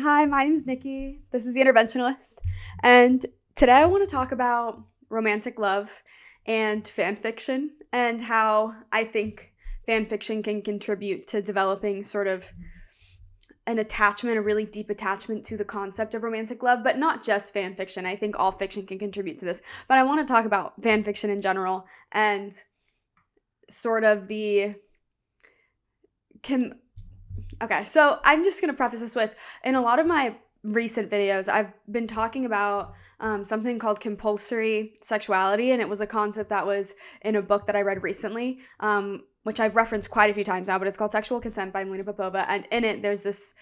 Hi, my name's Niki. This is The Interventionalist. And today I want to talk about romantic love and fan fiction and how I think fan fiction can contribute to developing sort of an attachment, a really deep attachment to the concept of romantic love, but not just fan fiction. I think all fiction can contribute to this. But I want to talk about fan fiction in general and sort of Okay, so I'm just going to preface this with, in a lot of my recent videos, I've been talking about something called compulsory sexuality, and it was a concept that was in a book that I read recently, which I've referenced quite a few times now, but it's called Sexual Consent by Milena Popova, and in it, there's this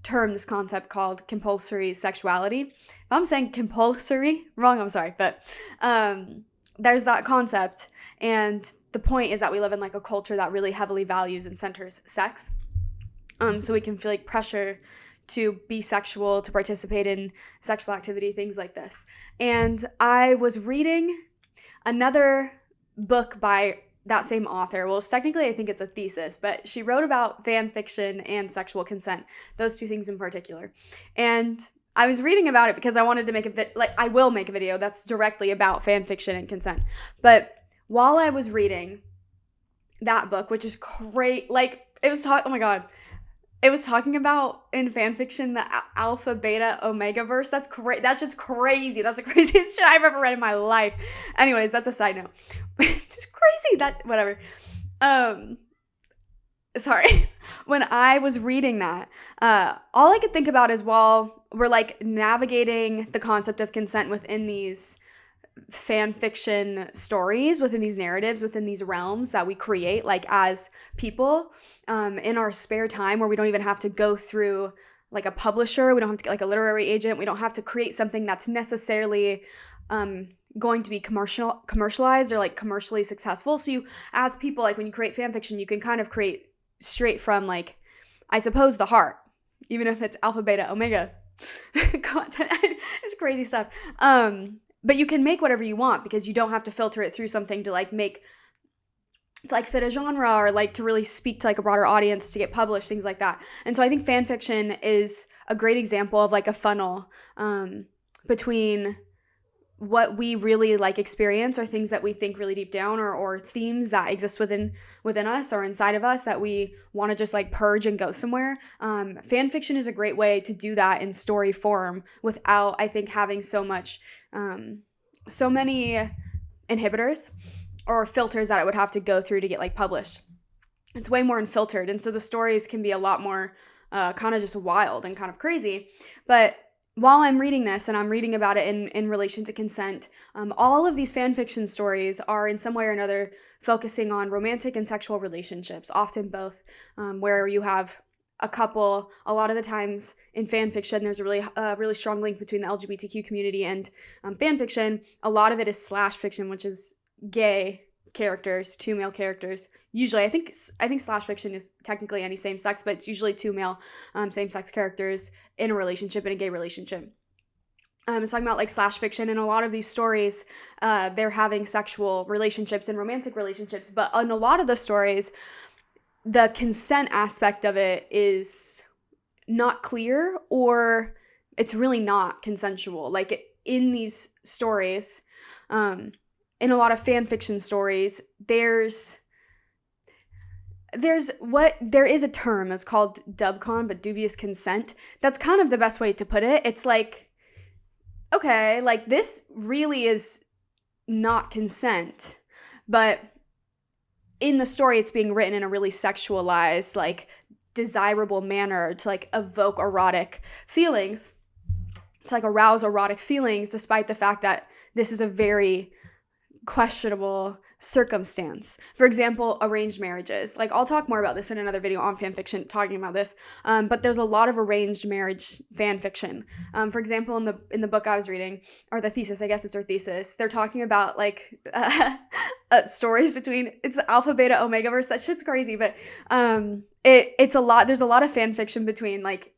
concept called compulsory sexuality. If I'm saying compulsory wrong, I'm sorry, but there's that concept, and the point is that we live in like a culture that really heavily values and centers sex. So we can feel like pressure to be sexual, to participate in sexual activity, things like this. And I was reading another book by that same author. Well, technically I think it's a thesis, but she wrote about fan fiction and sexual consent, those two things in particular. And I was reading about it because I wanted to make I will make a video that's directly about fan fiction and consent. But while I was reading that book, which is great, oh my God. It was talking about, in fanfiction, the alpha, beta, omega verse. That's great. That shit's crazy. That's the craziest shit I've ever read in my life. Anyways, that's a side note. It's crazy. Whatever. Sorry. When I was reading that, all I could think about is while we're like navigating the concept of consent within these fan fiction stories, within these narratives, within these realms that we create, like as people, in our spare time, where we don't even have to go through like a publisher, we don't have to get like a literary agent, we don't have to create something that's necessarily going to be commercialized or like commercially successful. So you, as people, like when you create fan fiction, you can kind of create straight from like, I suppose, the heart, even if it's alpha, beta, omega content. It's crazy stuff. But you can make whatever you want because you don't have to filter it through something to like make, to like fit a genre or like to really speak to like a broader audience to get published, things like that. And so I think fan fiction is a great example of like a funnel between what we really like experience or things that we think really deep down or themes that exist within us or inside of us that we want to just like purge and go somewhere. Fan fiction is a great way to do that in story form without, I think, having so many inhibitors or filters that it would have to go through to get like published. It's way more unfiltered, and so the stories can be a lot more kind of just wild and kind of crazy. But while I'm reading this and I'm reading about it in relation to consent, all of these fan fiction stories are in some way or another focusing on romantic and sexual relationships, often both, where you have a couple. A lot of the times in fan fiction, there's a really strong link between the LGBTQ community and fan fiction. A lot of it is slash fiction, which is gay characters, two male characters. Usually, I think slash fiction is technically any same sex, but it's usually two male same sex characters in a relationship, in a gay relationship. It's talking about like slash fiction, and a lot of these stories, they're having sexual relationships and romantic relationships, but in a lot of the stories, the consent aspect of it is not clear, or it's really not consensual. Like in these stories, in a lot of fan fiction stories, there is a term, it's called dubcon, but dubious consent. That's kind of the best way to put it. It's like, okay, like this really is not consent, but in the story it's being written in a really sexualized, like desirable manner to like evoke erotic feelings, to like arouse erotic feelings, despite the fact that this is a very questionable circumstance. For example, arranged marriages. Like I'll talk more about this in another video on fan fiction talking about this, but there's a lot of arranged marriage fan fiction. For example, in the book I was reading, or the thesis, I guess it's her thesis, they're talking about like stories between, it's the alpha, beta, omega verse. That shit's crazy, but it's a lot. There's a lot of fan fiction between like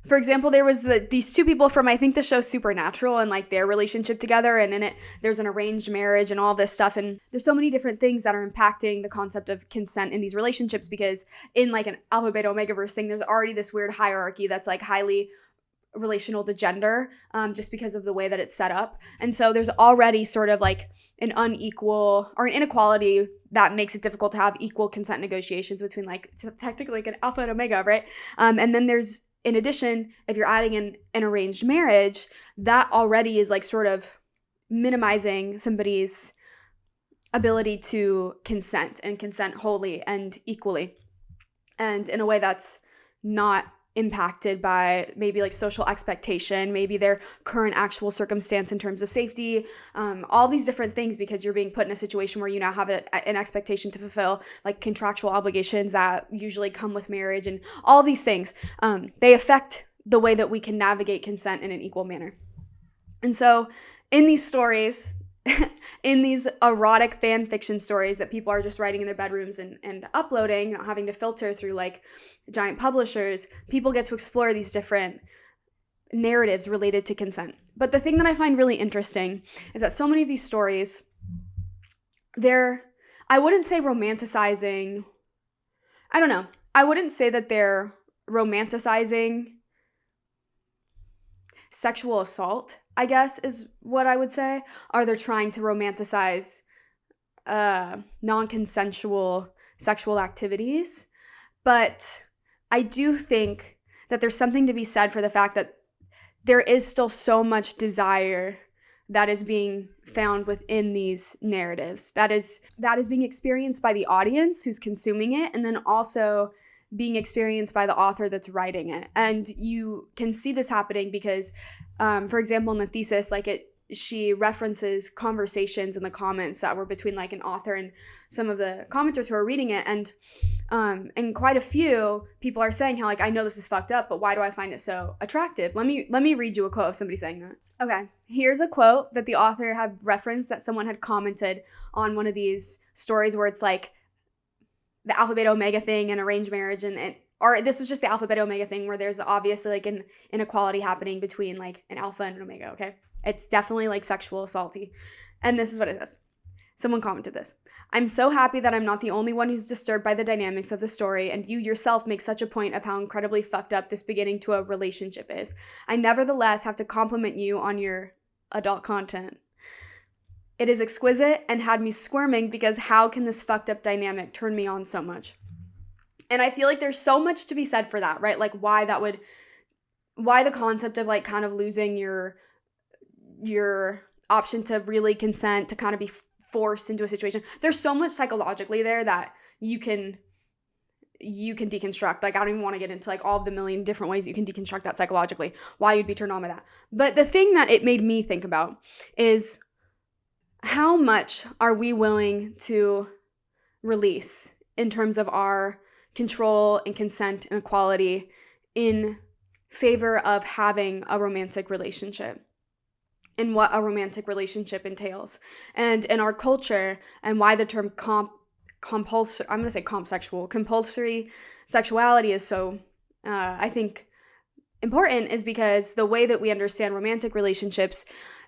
For example, there was these two people from, I think, the show Supernatural, and like their relationship together, and in it there's an arranged marriage and all this stuff, and there's so many different things that are impacting the concept of consent in these relationships, because in like an alpha beta omega verse thing, there's already this weird hierarchy that's like highly relational to gender, just because of the way that it's set up. And so there's already sort of like an unequal or an inequality that makes it difficult to have equal consent negotiations between like technically like an alpha and omega, right? And then there's, in addition, if you're adding in an arranged marriage, that already is like sort of minimizing somebody's ability to consent and consent wholly and equally, and in a way that's not impacted by maybe like social expectation, maybe their current actual circumstance in terms of safety, all these different things, because you're being put in a situation where you now have an expectation to fulfill like contractual obligations that usually come with marriage, and all these things, they affect the way that we can navigate consent in an equal manner. And so in these stories, in these erotic fan fiction stories that people are just writing in their bedrooms and uploading, not having to filter through like giant publishers, people get to explore these different narratives related to consent. But the thing that I find really interesting is that so many of these stories, I wouldn't say romanticizing, I don't know, I wouldn't say that they're romanticizing sexual assault, I guess is what I would say. Or they're trying to romanticize non-consensual sexual activities. But I do think that there's something to be said for the fact that there is still so much desire that is being found within these narratives. That is being experienced by the audience who's consuming it, and then also being experienced by the author that's writing it. And you can see this happening because, for example, in the thesis, she references conversations in the comments that were between like an author and some of the commenters who are reading it, and quite a few people are saying how like, I know this is fucked up, but why do I find it so attractive? Let me read you a quote of somebody saying that. Okay, here's a quote that the author had referenced that someone had commented on one of these stories where it's like the alpha beta omega thing and arranged marriage, or this was just the alpha beta omega thing where there's obviously like an inequality happening between like an alpha and an omega, okay? It's definitely like sexual assaulty. And this is what it says. Someone commented this. I'm so happy that I'm not the only one who's disturbed by the dynamics of the story, and you yourself make such a point of how incredibly fucked up this beginning to a relationship is. I nevertheless have to compliment you on your adult content. It is exquisite and had me squirming because how can this fucked up dynamic turn me on so much? And I feel like there's so much to be said for that, right? Like why the concept of like kind of losing your option to really consent, to kind of be forced into a situation. There's so much psychologically there that you can deconstruct. Like I don't even want to get into like all of the million different ways you can deconstruct that psychologically, why you'd be turned on by that. But the thing that it made me think about is how much are we willing to release in terms of our control and consent and equality in favor of having a romantic relationship, and what a romantic relationship entails, and in our culture, and why the term compulsory sexuality is so, I think, important, is because the way that we understand romantic relationships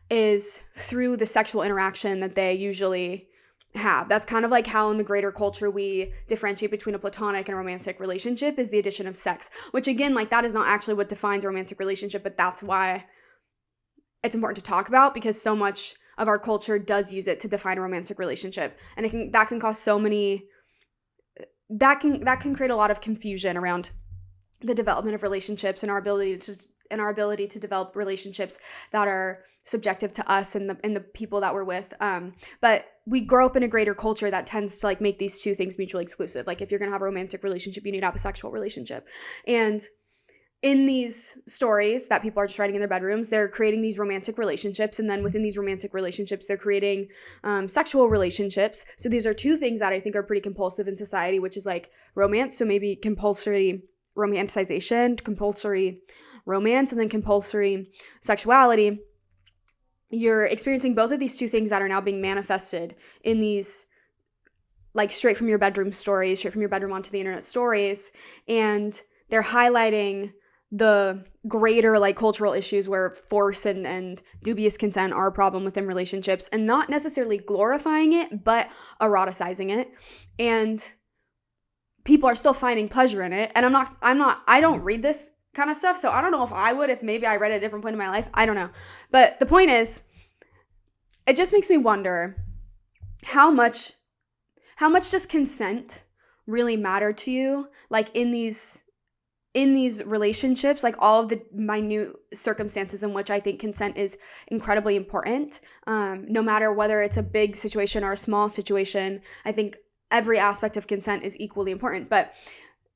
is through the sexual interaction that they usually have. That's kind of like how in the greater culture we differentiate between a platonic and a romantic relationship, is the addition of sex, which again, like that is not actually what defines a romantic relationship, but that's why it's important to talk about, because so much of our culture does use it to define a romantic relationship, and that can cause so many, that can create a lot of confusion around the development of relationships and our ability to develop relationships that are subjective to us and the people that we're with. But we grow up in a greater culture that tends to like make these two things mutually exclusive. Like if you're gonna have a romantic relationship, you need to have a sexual relationship. And in these stories that people are just writing in their bedrooms, they're creating these romantic relationships, and then within these romantic relationships, they're creating sexual relationships. So these are two things that I think are pretty compulsive in society, which is like romance, so maybe compulsory romanticization, compulsory romance, and then compulsory sexuality. You're experiencing both of these two things that are now being manifested in these like straight from your bedroom stories, straight from your bedroom onto the internet stories, and they're highlighting the greater like cultural issues where force and dubious consent are a problem within relationships, and not necessarily glorifying it, but eroticizing it. And people are still finding pleasure in it. And I don't read this kind of stuff, so I don't know if I would, if maybe I read at a different point in my life. I don't know. But the point is, it just makes me wonder how much does consent really matter to you, like in these relationships, like all of the minute circumstances in which I think consent is incredibly important. No matter whether it's a big situation or a small situation, I think every aspect of consent is equally important. But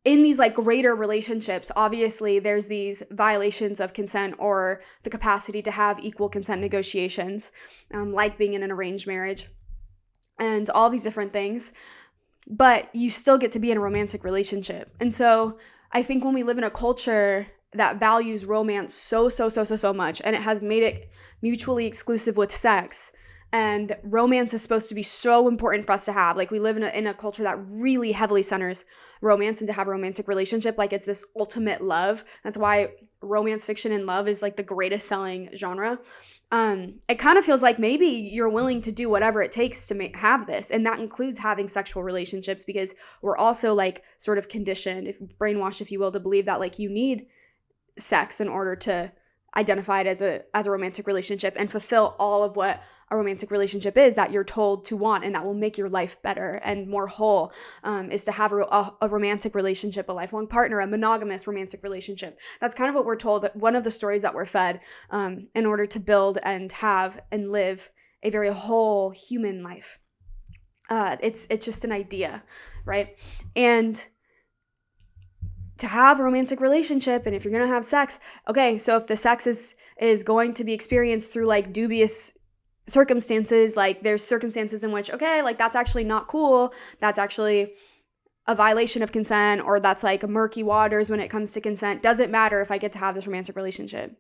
in these like greater relationships, obviously there's these violations of consent or the capacity to have equal consent negotiations, like being in an arranged marriage and all these different things. But you still get to be in a romantic relationship. And so I think when we live in a culture that values romance so much, and it has made it mutually exclusive with sex, and romance is supposed to be so important for us to have. Like, we live in a culture that really heavily centers romance, and to have a romantic relationship, like it's this ultimate love. That's why romance fiction and love is like the greatest selling genre. It kind of feels like maybe you're willing to do whatever it takes to have this, and that includes having sexual relationships, because we're also like sort of conditioned, brainwashed, if you will, to believe that like you need sex in order to identify it as a romantic relationship and fulfill all of what a romantic relationship is that you're told to want, and that will make your life better and more whole, is to have a romantic relationship, a lifelong partner, a monogamous romantic relationship. That's kind of what we're told, one of the stories that we're fed, in order to build and have and live a very whole human life. It's just an idea, right? And to have a romantic relationship, and if you're going to have sex, okay, so if the sex is going to be experienced through like dubious circumstances, like there's circumstances in which, okay, like that's actually not cool, that's actually a violation of consent, or that's like murky waters when it comes to consent, doesn't matter if I get to have this romantic relationship.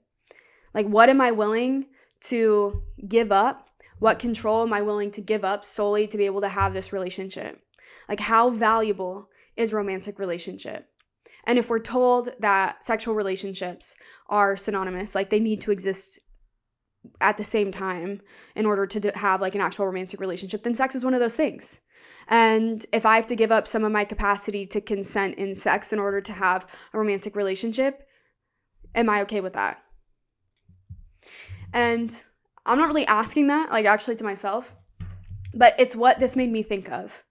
Like, what am I willing to give up? What control am I willing to give up solely to be able to have this relationship? Like, how valuable is romantic relationship? And if we're told that sexual relationships are synonymous, like they need to exist at the same time in order to have like an actual romantic relationship, then sex is one of those things. And if I have to give up some of my capacity to consent in sex in order to have a romantic relationship, am I okay with that? And I'm not really asking that, like, actually to myself, but it's what this made me think of.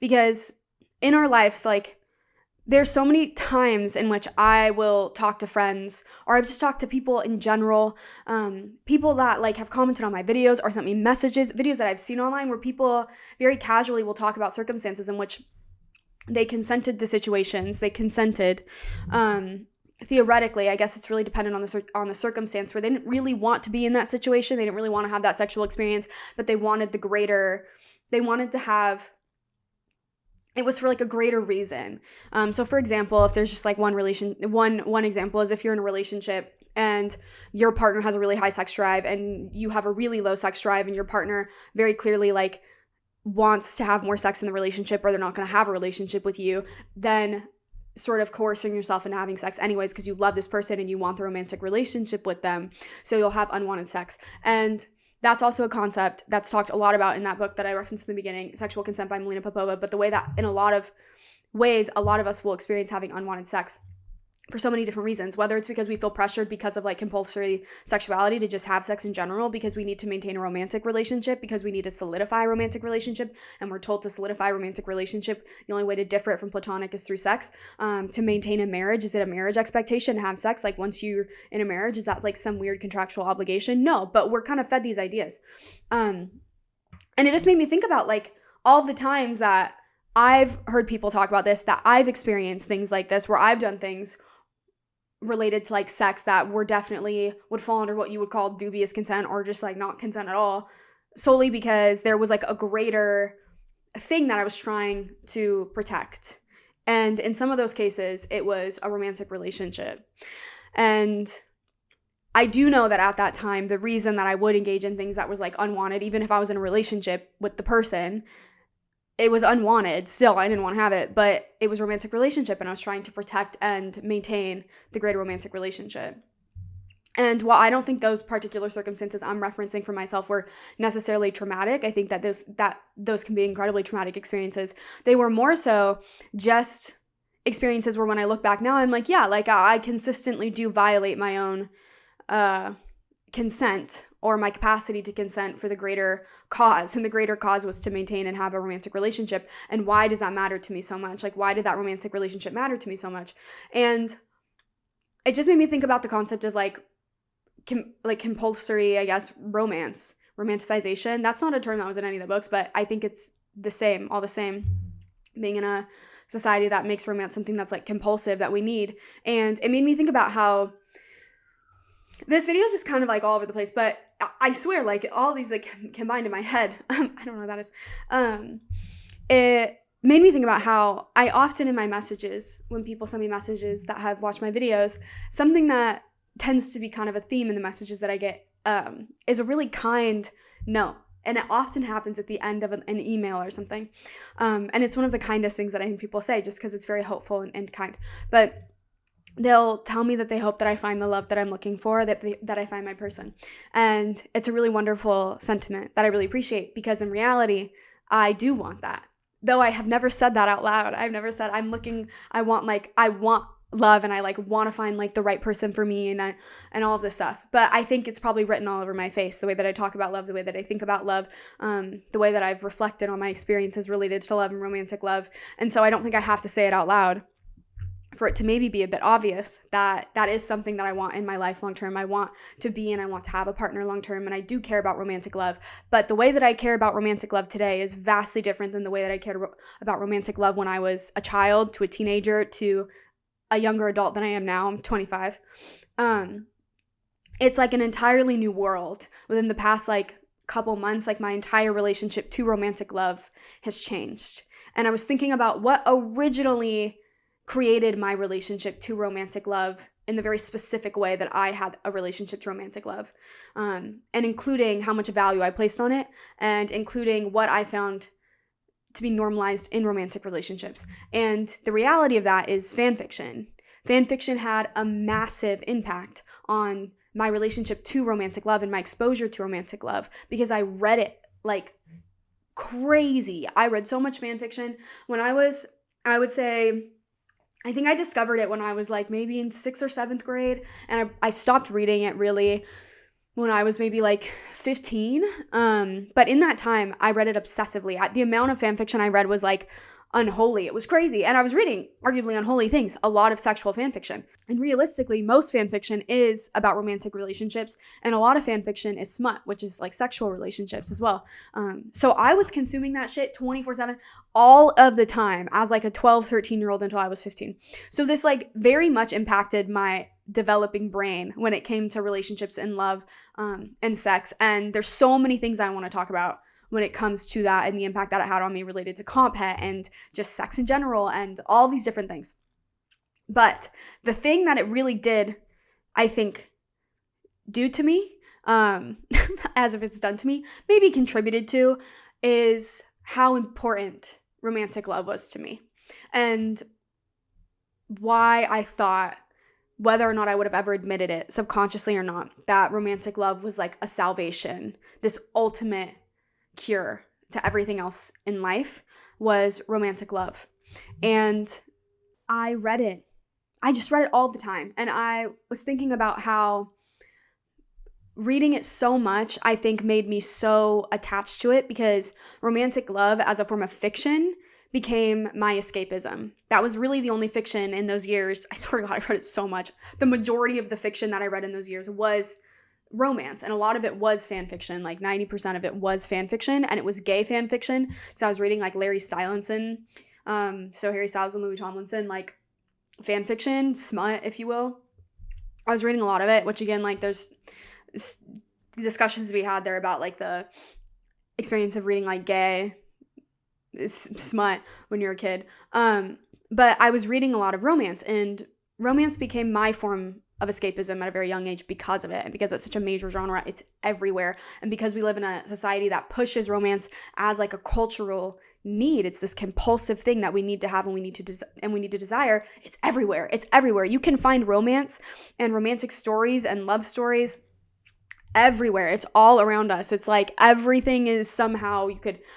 Because in our lives, like, there's so many times in which I will talk to friends, or I've just talked to people in general, people that like have commented on my videos or sent me messages, videos that I've seen online, where people very casually will talk about circumstances in which they consented to situations, they consented, theoretically, I guess it's really dependent on the circumstance, where they didn't really want to be in that situation, they didn't really want to have that sexual experience, but they wanted to have, it was for like a greater reason. So for example, if there's just like one example is if you're in a relationship and your partner has a really high sex drive and you have a really low sex drive, and your partner very clearly like wants to have more sex in the relationship, or they're not going to have a relationship with you, then sort of coercing yourself into having sex anyways because you love this person and you want the romantic relationship with them, so you'll have unwanted sex. And that's also a concept that's talked a lot about in that book that I referenced in the beginning, Sexual Consent by Milena Popova. But the way that in a lot of ways, a lot of us will experience having unwanted sex for so many different reasons, whether it's because we feel pressured because of like compulsory sexuality to just have sex in general, because we need to maintain a romantic relationship, because we need to solidify a romantic relationship, and we're told to solidify a romantic relationship, the only way to differ it from platonic is through sex. To maintain a marriage, is it a marriage expectation to have sex? Like, once you're in a marriage, is that like some weird contractual obligation? No, but we're kind of fed these ideas. And it just made me think about like all the times that I've heard people talk about this, that I've experienced things like this, where I've done things related to like sex that would fall under what you would call dubious consent, or just like not consent at all, solely because there was like a greater thing that I was trying to protect. And in some of those cases, it was a romantic relationship. And I do know that at that time, the reason that I would engage in things that was like unwanted, even if I was in a relationship with the person, it was unwanted. Still, I didn't want to have it, but it was a romantic relationship, and I was trying to protect and maintain the greater romantic relationship. And while I don't think those particular circumstances I'm referencing for myself were necessarily traumatic, I think that those can be incredibly traumatic experiences. They were more so just experiences where when I look back now, I'm like, yeah, like I consistently do violate my own consent or my capacity to consent for the greater cause. And the greater cause was to maintain and have a romantic relationship. And why does that matter to me so much? Like, why did that romantic relationship matter to me so much? And it just made me think about the concept of like compulsory, I guess, romanticization. That's not a term that was in any of the books, but I think it's all the same, being in a society that makes romance something that's like compulsive that we need. And it made me think about how this video is just kind of like all over the place, but I swear, like all these like combined in my head, I don't know what that is. It made me think about how I often in my messages, when people send me messages that have watched my videos, something that tends to be kind of a theme in the messages that I get is a really kind no. And it often happens at the end of an email or something. And it's one of the kindest things that I think people say, just because it's very hopeful and kind. But they'll tell me that they hope that I find the love that I'm looking for, that I find my person. And it's a really wonderful sentiment that I really appreciate, because in reality, I do want that. Though I have never said that out loud. I've never said I want love and I like want to find like the right person for me and all of this stuff. But I think it's probably written all over my face, the way that I talk about love, the way that I think about love, the way that I've reflected on my experiences related to love and romantic love. And so I don't think I have to say it out loud for it to maybe be a bit obvious that that is something that I want in my life long term. I want to be and I want to have a partner long term, and I do care about romantic love. But the way that I care about romantic love today is vastly different than the way that I cared about romantic love when I was a child, to a teenager, to a younger adult than I am now. I'm 25. It's like an entirely new world. Within the past like couple months, like my entire relationship to romantic love has changed. And I was thinking about what originally created my relationship to romantic love in the very specific way that I had a relationship to romantic love, and including how much value I placed on it, and including what I found to be normalized in romantic relationships. And the reality of that is fanfiction. Fanfiction had a massive impact on my relationship to romantic love and my exposure to romantic love, because I read it like crazy. I read so much fanfiction when I would say, I think I discovered it when I was like maybe in 6th or 7th grade, and I stopped reading it really when I was maybe like 15. But in that time, I read it obsessively. The amount of fan fiction I read was like unholy. It was crazy. And I was reading arguably unholy things, a lot of sexual fan fiction. And realistically, most fan fiction is about romantic relationships, and a lot of fan fiction is smut, which is like sexual relationships as well. So I was consuming that shit 24/7 all of the time as like a 12, 13-year-old until I was 15. So this like very much impacted my developing brain when it came to relationships and love and sex. And there's so many things I want to talk about when it comes to that and the impact that it had on me related to comp het and just sex in general and all these different things. But the thing that it really did, I think, do to me, as if it's done to me, maybe contributed to, is how important romantic love was to me. And why I thought, whether or not I would have ever admitted it, subconsciously or not, that romantic love was like a salvation, this ultimate cure to everything else in life was romantic love. And I read it. I just read it all the time. And I was thinking about how reading it so much, I think, made me so attached to it, because romantic love as a form of fiction became my escapism. That was really the only fiction in those years. I swear to God, I read it so much. The majority of the fiction that I read in those years was romance, and a lot of it was fan fiction. Like 90% of it was fan fiction, and it was gay fan fiction. So I was reading like Larry Stylinson, so Harry Styles and Louis Tomlinson, like fan fiction, smut, if you will. I was reading a lot of it, which again, like there's discussions to be had there about like the experience of reading like gay smut when you're a kid. But I was reading a lot of romance, and romance became my form of escapism at a very young age because of it, and because it's such a major genre. It's everywhere, and because we live in a society that pushes romance as like a cultural need. It's this compulsive thing that we need to have, and we need to desire. It's everywhere. It's everywhere. You can find romance and romantic stories and love stories everywhere. It's all around us. It's like everything is somehow,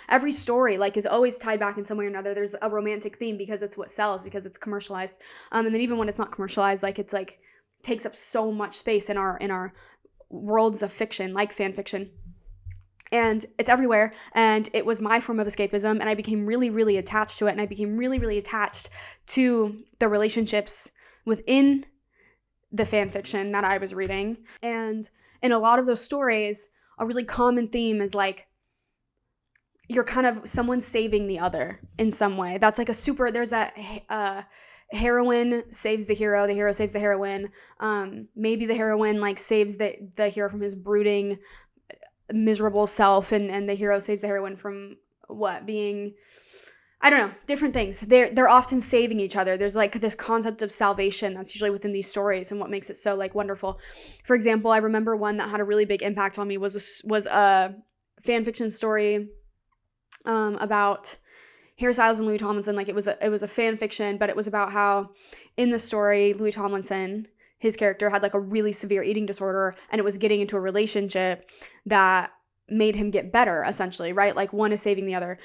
every story like is always tied back in some way or another. There's a romantic theme because it's what sells, because it's commercialized. And then even when it's not commercialized, like it's like takes up so much space in our worlds of fiction, like fan fiction. And it's everywhere, and it was my form of escapism, and I became really, really attached to it, and I became really, really attached to the relationships within the fan fiction that I was reading. And in a lot of those stories, a really common theme is like you're kind of someone saving the other in some way. That's like there's a heroine saves the hero saves the heroine. Maybe the heroine like saves the hero from his brooding, miserable self, and the hero saves the heroine from being, I don't know, different things. They're often saving each other. There's like this concept of salvation that's usually within these stories, and what makes it so like wonderful. For example, I remember one that had a really big impact on me was a fan fiction story about Harry Styles and Louis Tomlinson. Like it was a fan fiction, but it was about how in the story Louis Tomlinson, his character, had like a really severe eating disorder, and it was getting into a relationship that made him get better, essentially, right? Like one is saving the other.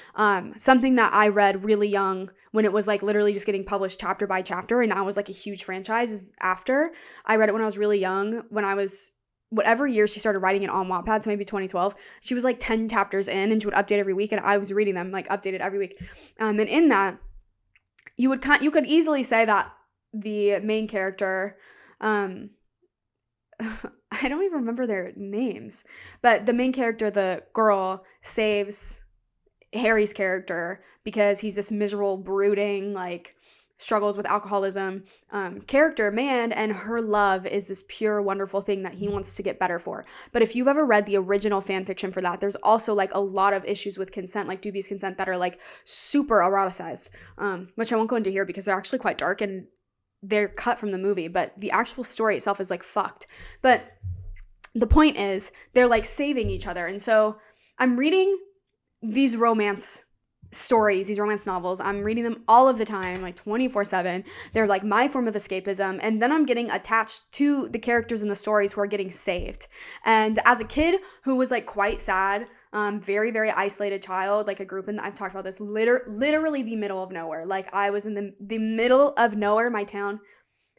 Something that I read really young when it was like literally just getting published chapter by chapter, and now it was like a huge franchise, is After. I read it when I was really young, when I was, whatever year she started writing it on Wattpad, so maybe 2012. She was like 10 chapters in, and she would update every week, and I was reading them like updated every week. And in that, you could easily say that the main character, I don't even remember their names, but the main character, the girl, saves Harry's character because he's this miserable, brooding, like struggles with alcoholism character man, and her love is this pure, wonderful thing that he wants to get better for. But if you've ever read the original fan fiction for that, there's also like a lot of issues with consent, like dubious consent, that are like super eroticized, which I won't go into here because they're actually quite dark and they're cut from the movie, but the actual story itself is like fucked. But the point is, they're like saving each other. And so I'm reading these romance stories, these romance novels. I'm reading them all of the time, like 24/7. They're like my form of escapism. And then I'm getting attached to the characters in the stories who are getting saved. And as a kid who was like quite sad, very, very isolated child, like I grew up in, I've talked about this, literally the middle of nowhere. Like I was in the middle of nowhere. My town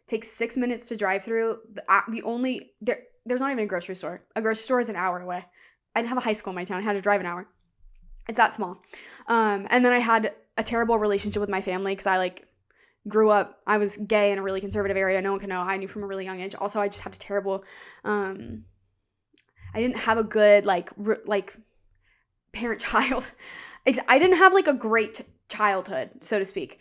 takes 6 minutes to drive through. There's not even a grocery store. A grocery store is an hour away. I didn't have a high school in my town. I had to drive an hour. It's that small. And then I had a terrible relationship with my family because I like grew up, I was gay in a really conservative area. No one can know. I knew from a really young age. Also, I just had a terrible, I didn't have a good like parent-child. I didn't have like a great childhood, so to speak,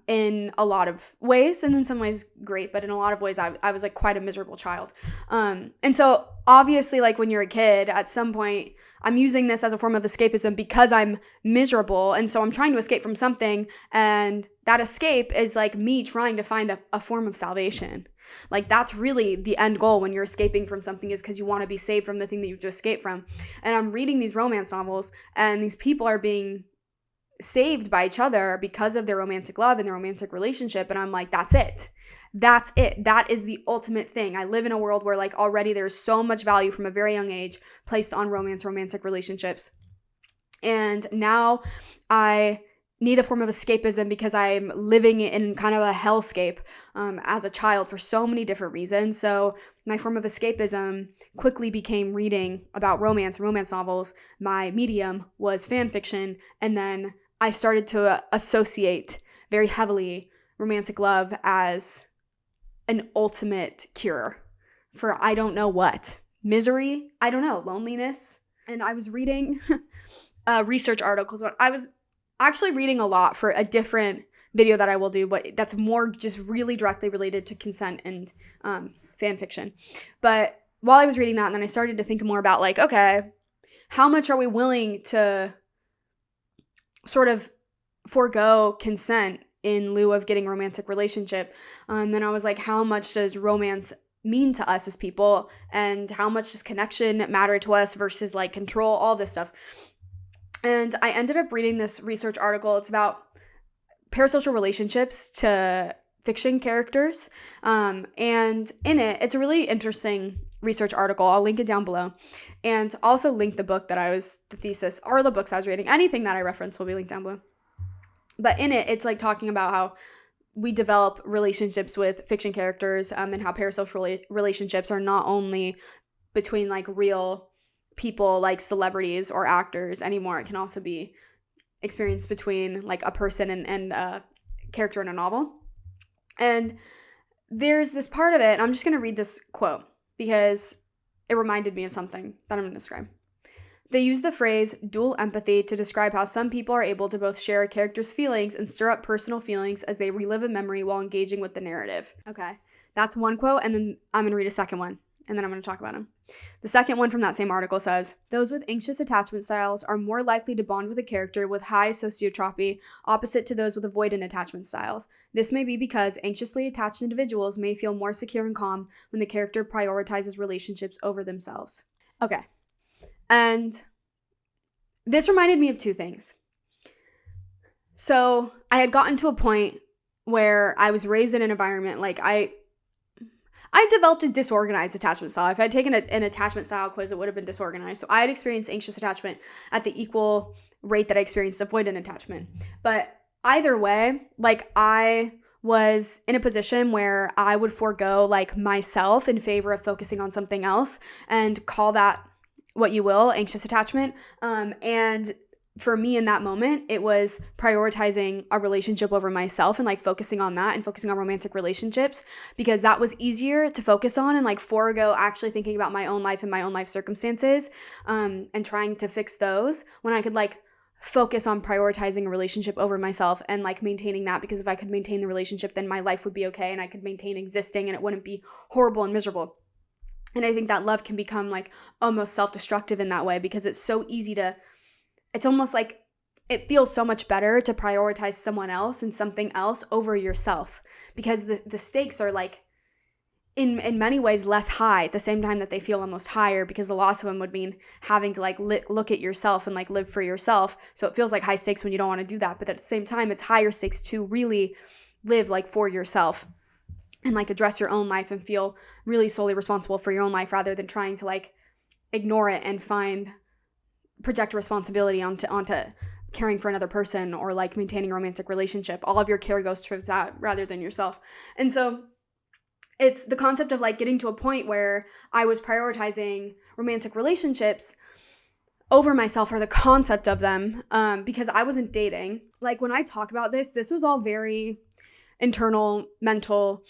in a lot of ways, and in some ways great, but in a lot of ways I was like quite a miserable child. And so obviously, like when you're a kid, at some point I'm using this as a form of escapism because I'm miserable, and so I'm trying to escape from something, and that escape is like me trying to find a form of salvation. Like that's really the end goal when you're escaping from something, is because you want to be saved from the thing that you've just escaped from. And I'm reading these romance novels, and these people are being saved by each other because of their romantic love and their romantic relationship, and I'm like, that's it. That is the ultimate thing. I live in a world where like already there's so much value from a very young age placed on romantic relationships, and now I need a form of escapism because I'm living in kind of a hellscape as a child for so many different reasons. So my form of escapism quickly became reading about romance novels. My medium was fan fiction, and then I started to associate very heavily romantic love as an ultimate cure for I don't know what. Misery? I don't know. Loneliness? And I was reading research articles. I was actually reading a lot for a different video that I will do, but that's more just really directly related to consent and fan fiction. But while I was reading that, and then I started to think more about like, okay, how much are we willing to sort of forego consent in lieu of getting romantic relationship? And then I was like, how much does romance mean to us as people, and how much does connection matter to us versus like control, all this stuff. And I ended up reading this research article. It's about parasocial relationships to fiction characters. And in it, it's a really interesting research article. I'll link it down below. And also link the book the thesis, or the books I was reading. Anything that I reference will be linked down below. But in it, it's like talking about how we develop relationships with fiction characters, and how parasocial relationships are not only between like real people like celebrities or actors anymore. It can also be experienced between like a person and a character in a novel. And there's this part of it, and I'm just going to read this quote because it reminded me of something that I'm going to describe. They use the phrase dual empathy to describe how some people are able to both share a character's feelings and stir up personal feelings as they relive a memory while engaging with the narrative. Okay, that's one quote, and then I'm going to read a second one, and then I'm going to talk about them. The second one from that same article says, those with anxious attachment styles are more likely to bond with a character with high sociotropy, opposite to those with avoidant attachment styles. This may be because anxiously attached individuals may feel more secure and calm when the character prioritizes relationships over themselves. Okay. And this reminded me of two things. So I had gotten to a point where I was raised in an environment, like I developed a disorganized attachment style. If I had taken an attachment style quiz, it would have been disorganized. So I had experienced anxious attachment at the equal rate that I experienced avoidant attachment. But either way, like I was in a position where I would forego like myself in favor of focusing on something else, and call that what you will, anxious attachment. And for me in that moment, it was prioritizing a relationship over myself and like focusing on that and focusing on romantic relationships, because that was easier to focus on and like forego actually thinking about my own life and my own life circumstances, and trying to fix those, when I could like focus on prioritizing a relationship over myself and like maintaining that, because if I could maintain the relationship, then my life would be okay and I could maintain existing and it wouldn't be horrible and miserable. And I think that love can become like almost self-destructive in that way, because it's so easy to, it's almost like it feels so much better to prioritize someone else and something else over yourself, because the stakes are like in many ways less high at the same time that they feel almost higher, because the loss of them would mean having to like look at yourself and like live for yourself. So it feels like high stakes when you don't want to do that. But at the same time, it's higher stakes to really live like for yourself and like address your own life and feel really solely responsible for your own life, rather than trying to like ignore it and project responsibility onto caring for another person or like maintaining a romantic relationship. All of your care goes towards that rather than yourself. And so it's the concept of like getting to a point where I was prioritizing romantic relationships over myself, or the concept of them, because I wasn't dating. Like when I talk about this was all very internal, mental,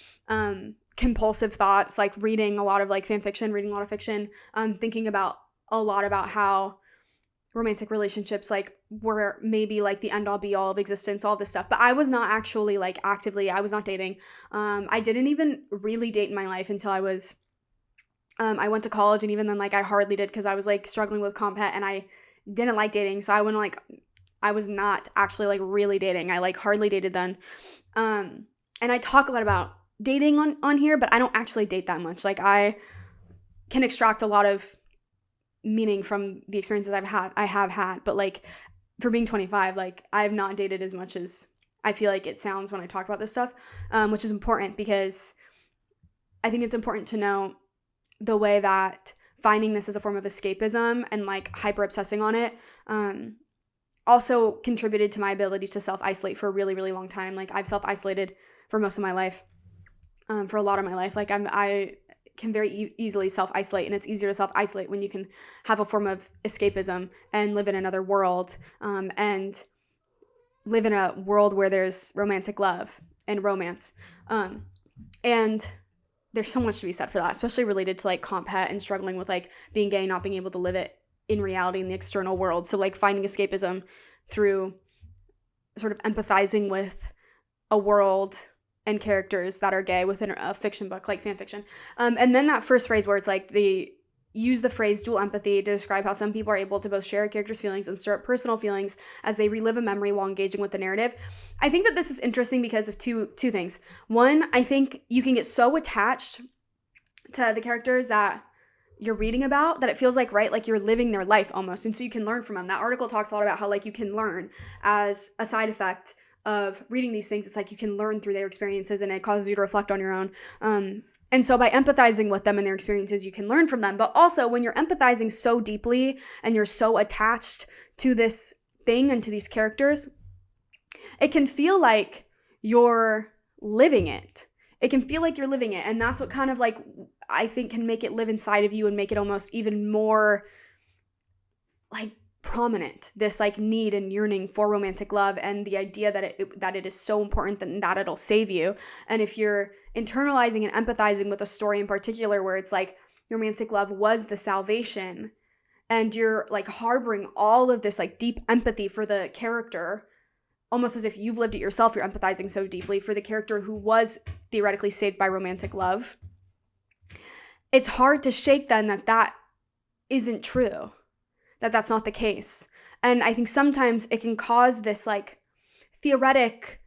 compulsive thoughts, like reading a lot of like fanfiction, reading a lot of fiction, thinking about a lot about how romantic relationships like were maybe like the end all be all of existence, all this stuff. But I was not actually like actively, I was not dating. I didn't even really date in my life until I was, I went to college, and even then like I hardly did, because I was like struggling with comp het and I didn't like dating. So I was not actually like really dating. I like hardly dated then. And I talk a lot about dating on here, but I don't actually date that much. Like I can extract a lot of meaning from the experiences I have had, but like for being 25, like I have not dated as much as I feel like it sounds when I talk about this stuff, which is important, because I think it's important to know the way that finding this as a form of escapism and like hyper obsessing on it also contributed to my ability to self-isolate for a really, really long time. Like I've self-isolated for most of my life, for a lot of my life. Like I can very easily self-isolate, and it's easier to self-isolate when you can have a form of escapism and live in another world, and live in a world where there's romantic love and romance. And there's so much to be said for that, especially related to like comp het and struggling with like being gay, not being able to live it in reality in the external world. So like finding escapism through sort of empathizing with a world and characters that are gay within a fiction book, like fan fiction. And then that first phrase where it's like they use the phrase dual empathy to describe how some people are able to both share a character's feelings and stir up personal feelings as they relive a memory while engaging with the narrative. I think that this is interesting because of two things. One, I think you can get so attached to the characters that you're reading about, that it feels like, right, like you're living their life almost, and so you can learn from them. That article talks a lot about how like you can learn as a side effect of reading these things. It's like you can learn through their experiences, and it causes you to reflect on your own. And so by empathizing with them and their experiences, you can learn from them. But also when you're empathizing so deeply and you're so attached to this thing and to these characters, it can feel like you're living it. It can feel like you're living it. And that's what kind of like, I think, can make it live inside of you and make it almost even more like prominent, this like need and yearning for romantic love, and the idea that it is so important that it'll save you. And if you're internalizing and empathizing with a story in particular where it's like romantic love was the salvation, and you're like harboring all of this like deep empathy for the character, almost as if you've lived it yourself, you're empathizing so deeply for the character who was theoretically saved by romantic love, it's hard to shake then that isn't true, that's not the case. And I think sometimes it can cause this like theoretic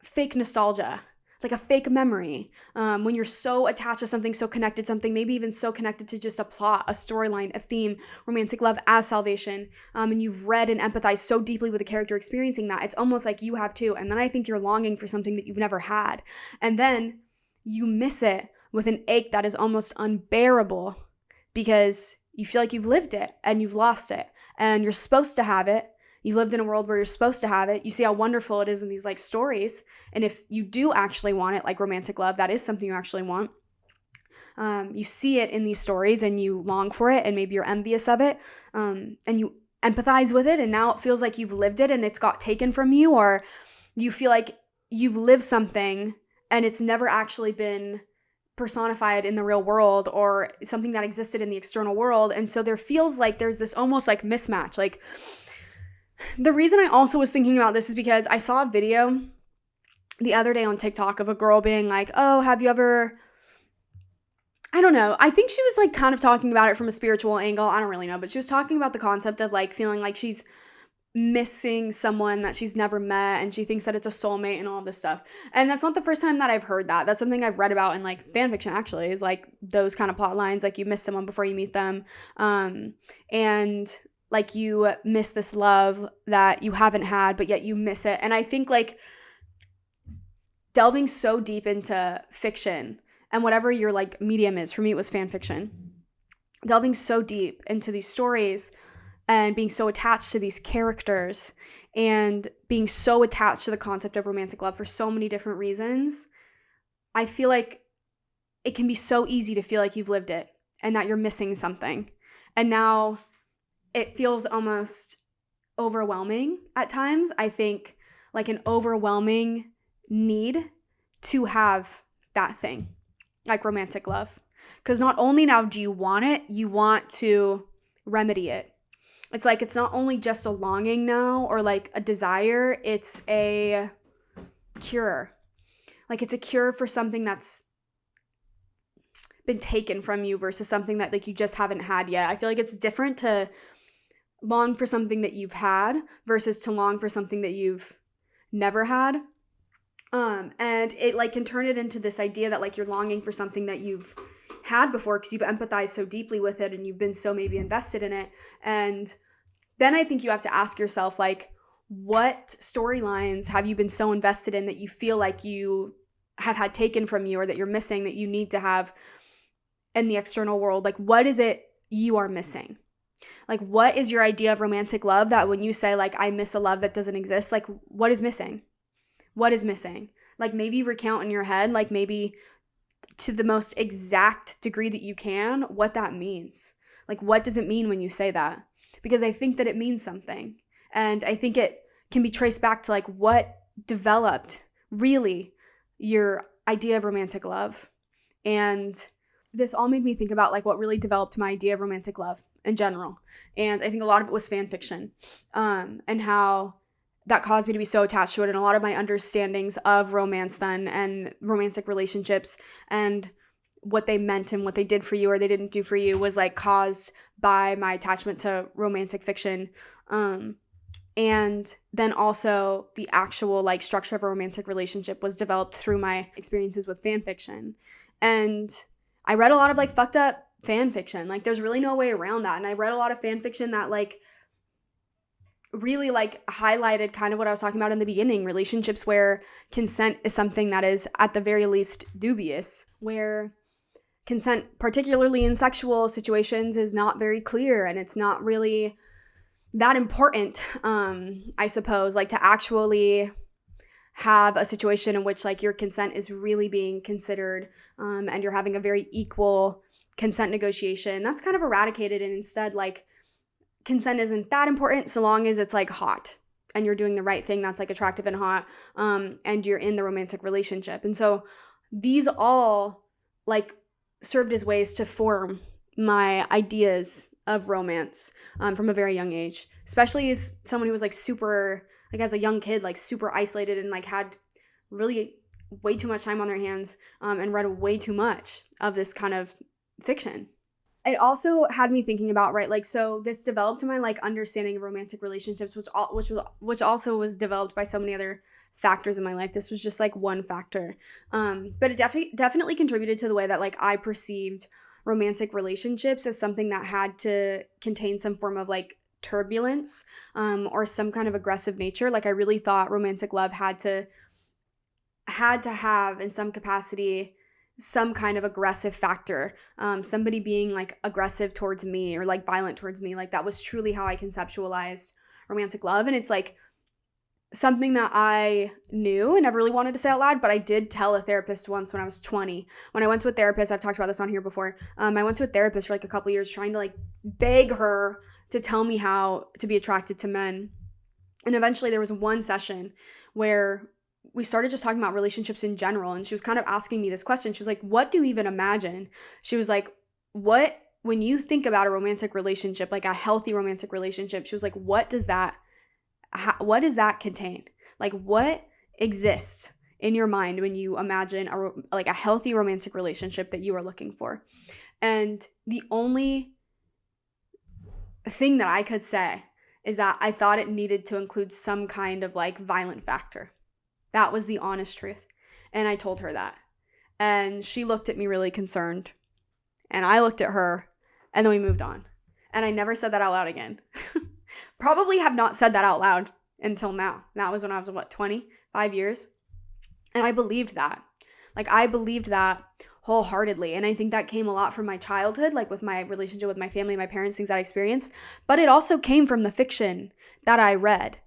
fake nostalgia, like a fake memory, when you're so attached to something, so connected to something, maybe even so connected to just a plot, a storyline, a theme, romantic love as salvation, and you've read and empathized so deeply with the character experiencing that, it's almost like you have too. And then I think you're longing for something that you've never had, and then you miss it with an ache that is almost unbearable because you feel like you've lived it and you've lost it, and you're supposed to have it. You've lived in a world where you're supposed to have it. You see how wonderful it is in these like stories. And if you do actually want it, like romantic love, that is something you actually want. You see it in these stories and you long for it, and maybe you're envious of it, and you empathize with it, and now it feels like you've lived it and it's got taken from you, or you feel like you've lived something and it's never actually been personified in the real world, or something that existed in the external world. And so there feels like there's this almost like mismatch. Like, the reason I also was thinking about this is because I saw a video the other day on TikTok of a girl being like, oh, have you ever, I don't know, I think she was like kind of talking about it from a spiritual angle, I don't really know, but she was talking about the concept of like feeling like she's missing someone that she's never met, and she thinks that it's a soulmate and all this stuff. And that's not the first time that I've heard that. That's something I've read about in like fanfiction, actually, is like those kind of plot lines, like you miss someone before you meet them, and like you miss this love that you haven't had, but yet you miss it. And I think like delving so deep into fiction and whatever your like medium is, for me it was fan fiction, delving so deep into these stories and being so attached to these characters and being so attached to the concept of romantic love for so many different reasons, I feel like it can be so easy to feel like you've lived it and that you're missing something. And now it feels almost overwhelming at times. I think like an overwhelming need to have that thing, like romantic love. Because not only now do you want it, you want to remedy it. It's like it's not only just a longing now or like a desire, it's a cure. Like it's a cure for something that's been taken from you versus something that like you just haven't had yet. I feel like it's different to long for something that you've had versus to long for something that you've never had. And it like can turn it into this idea that like you're longing for something that you've had before because you've empathized so deeply with it and you've been so maybe invested in it. And then I think you have to ask yourself, like, what storylines have you been so invested in that you feel like you have had taken from you or that you're missing, that you need to have in the external world? Like, what is it you are missing? Like, what is your idea of romantic love that when you say, like, I miss a love that doesn't exist, like, what is missing? What is missing? Like, maybe recount in your head, like, maybe to the most exact degree that you can, what that means. Like, what does it mean when you say that? Because I think that it means something. And I think it can be traced back to, like, what developed really your idea of romantic love. And this all made me think about, like, what really developed my idea of romantic love in general. And I think a lot of it was fan fiction, and how that caused me to be so attached to it. And a lot of my understandings of romance then and romantic relationships and what they meant and what they did for you or they didn't do for you was like caused by my attachment to romantic fiction. And then also the actual like structure of a romantic relationship was developed through my experiences with fan fiction. And I read a lot of like fucked up fan fiction. Like there's really no way around that. And I read a lot of fan fiction that like really like highlighted kind of what I was talking about in the beginning, relationships where consent is something that is at the very least dubious, where consent, particularly in sexual situations, is not very clear, and it's not really that important, I suppose, like to actually have a situation in which like your consent is really being considered, and you're having a very equal consent negotiation. That's kind of eradicated, and instead like consent isn't that important so long as it's like hot and you're doing the right thing that's like attractive and hot, and you're in the romantic relationship. And so these all like served as ways to form my ideas of romance, from a very young age, especially as someone who was like super, like as a young kid, like super isolated and like had really way too much time on their hands, and read way too much of this kind of fiction. It also had me thinking about, right, like, so this developed my like understanding of romantic relationships, which also was developed by so many other factors in my life. This was just like one factor, but it definitely contributed to the way that like I perceived romantic relationships as something that had to contain some form of like turbulence, or some kind of aggressive nature. Like I really thought romantic love had to have in some capacity some kind of aggressive factor, somebody being like aggressive towards me or like violent towards me. Like that was truly how I conceptualized romantic love. And it's like something that I knew and never really wanted to say out loud, but I did tell a therapist once when I was 20. When I went to a therapist, I've talked about this on here before, I went to a therapist for like a couple years trying to like beg her to tell me how to be attracted to men. And eventually there was one session where we started just talking about relationships in general, and she was kind of asking me this question. She was like, what do you even imagine? She was like, when you think about a romantic relationship, like a healthy romantic relationship, she was like, what does that contain? Like what exists in your mind when you imagine a healthy romantic relationship that you are looking for? And the only thing that I could say is that I thought it needed to include some kind of like violent factor. That was the honest truth. And I told her that. And she looked at me really concerned. And I looked at her. And then we moved on. And I never said that out loud again. Probably have not said that out loud until now. That was when I was, 25 years? And I believed that. Like, I believed that wholeheartedly. And I think that came a lot from my childhood, like with my relationship with my family, my parents, things that I experienced. But it also came from the fiction that I read.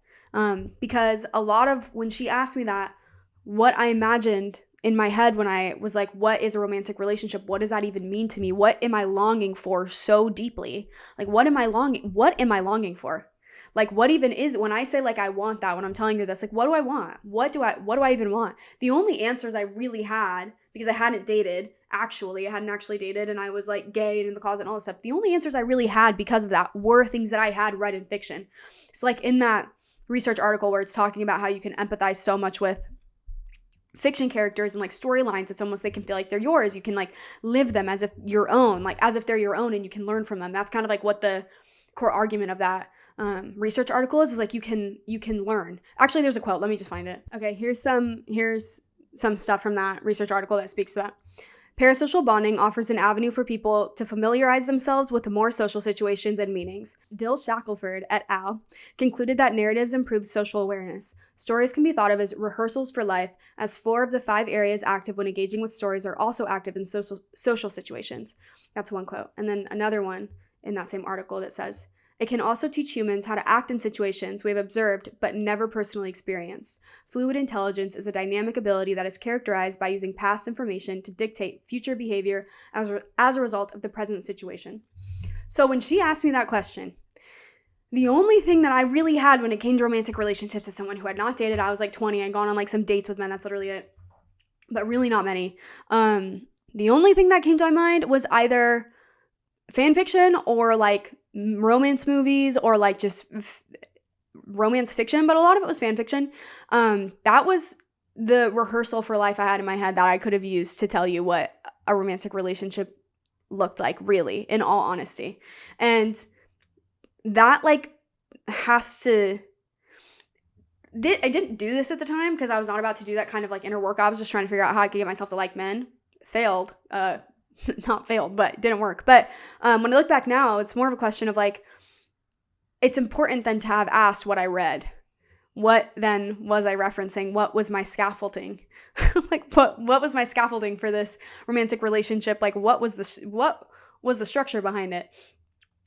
Because a lot of, when she asked me that, what I imagined in my head when I was like, what is a romantic relationship? What does that even mean to me? What am I longing for so deeply? Like, what am I longing for? Like, what even is, when I say like, I want that, when I'm telling you this, like, what do I want? What do I even want? The only answers I really had, because I hadn't actually dated, and I was like gay and in the closet and all this stuff. The only answers I really had because of that were things that I had read in fiction. So like in that research article where it's talking about how you can empathize so much with fiction characters and like storylines, it's almost, they can feel like they're yours. You can like live them as if your own, like as if they're your own, and you can learn from them. That's kind of like what the core argument of that research article is like you can learn. Actually, there's a quote. Let me just find it. Okay, here's some stuff from that research article that speaks to that. Parasocial bonding offers an avenue for people to familiarize themselves with more social situations and meanings. Dill Shackelford et al. Concluded that narratives improve social awareness. Stories can be thought of as rehearsals for life, as 4 of the 5 areas active when engaging with stories are also active in social situations. That's one quote. And then another one in that same article that says, it can also teach humans how to act in situations we have observed but never personally experienced. Fluid intelligence is a dynamic ability that is characterized by using past information to dictate future behavior as a result of the present situation. So when she asked me that question, the only thing that I really had when it came to romantic relationships as someone who had not dated, I was like 20, I'd gone on like some dates with men, that's literally it, but really not many. The only thing that came to my mind was either fan fiction or like romance movies or like just romance fiction, but a lot of it was fan fiction. That was the rehearsal for life I had in my head that I could have used to tell you what a romantic relationship looked like, really, in all honesty. And that like has to, I didn't do this at the time because I was not about to do that kind of like inner work. I was just trying to figure out how I could get myself to like men. Failed not failed, but didn't work. But when I look back now, it's more of a question of like, it's important then to have asked what I read. What then was I referencing? What was my scaffolding? Like what was my scaffolding for this romantic relationship? Like what was the structure behind it?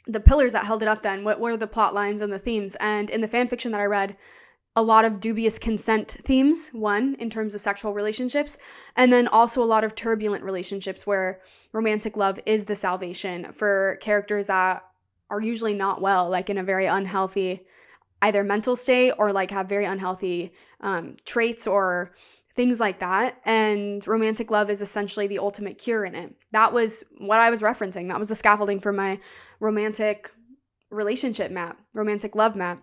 The pillars that held it up then, what were the plot lines and the themes? And in the fan fiction that I read, a lot of dubious consent themes, one, in terms of sexual relationships, and then also a lot of turbulent relationships where romantic love is the salvation for characters that are usually not well, like in a very unhealthy either mental state or like have very unhealthy traits or things like that. And romantic love is essentially the ultimate cure in it. That was what I was referencing. That was the scaffolding for my romantic relationship map, romantic love map.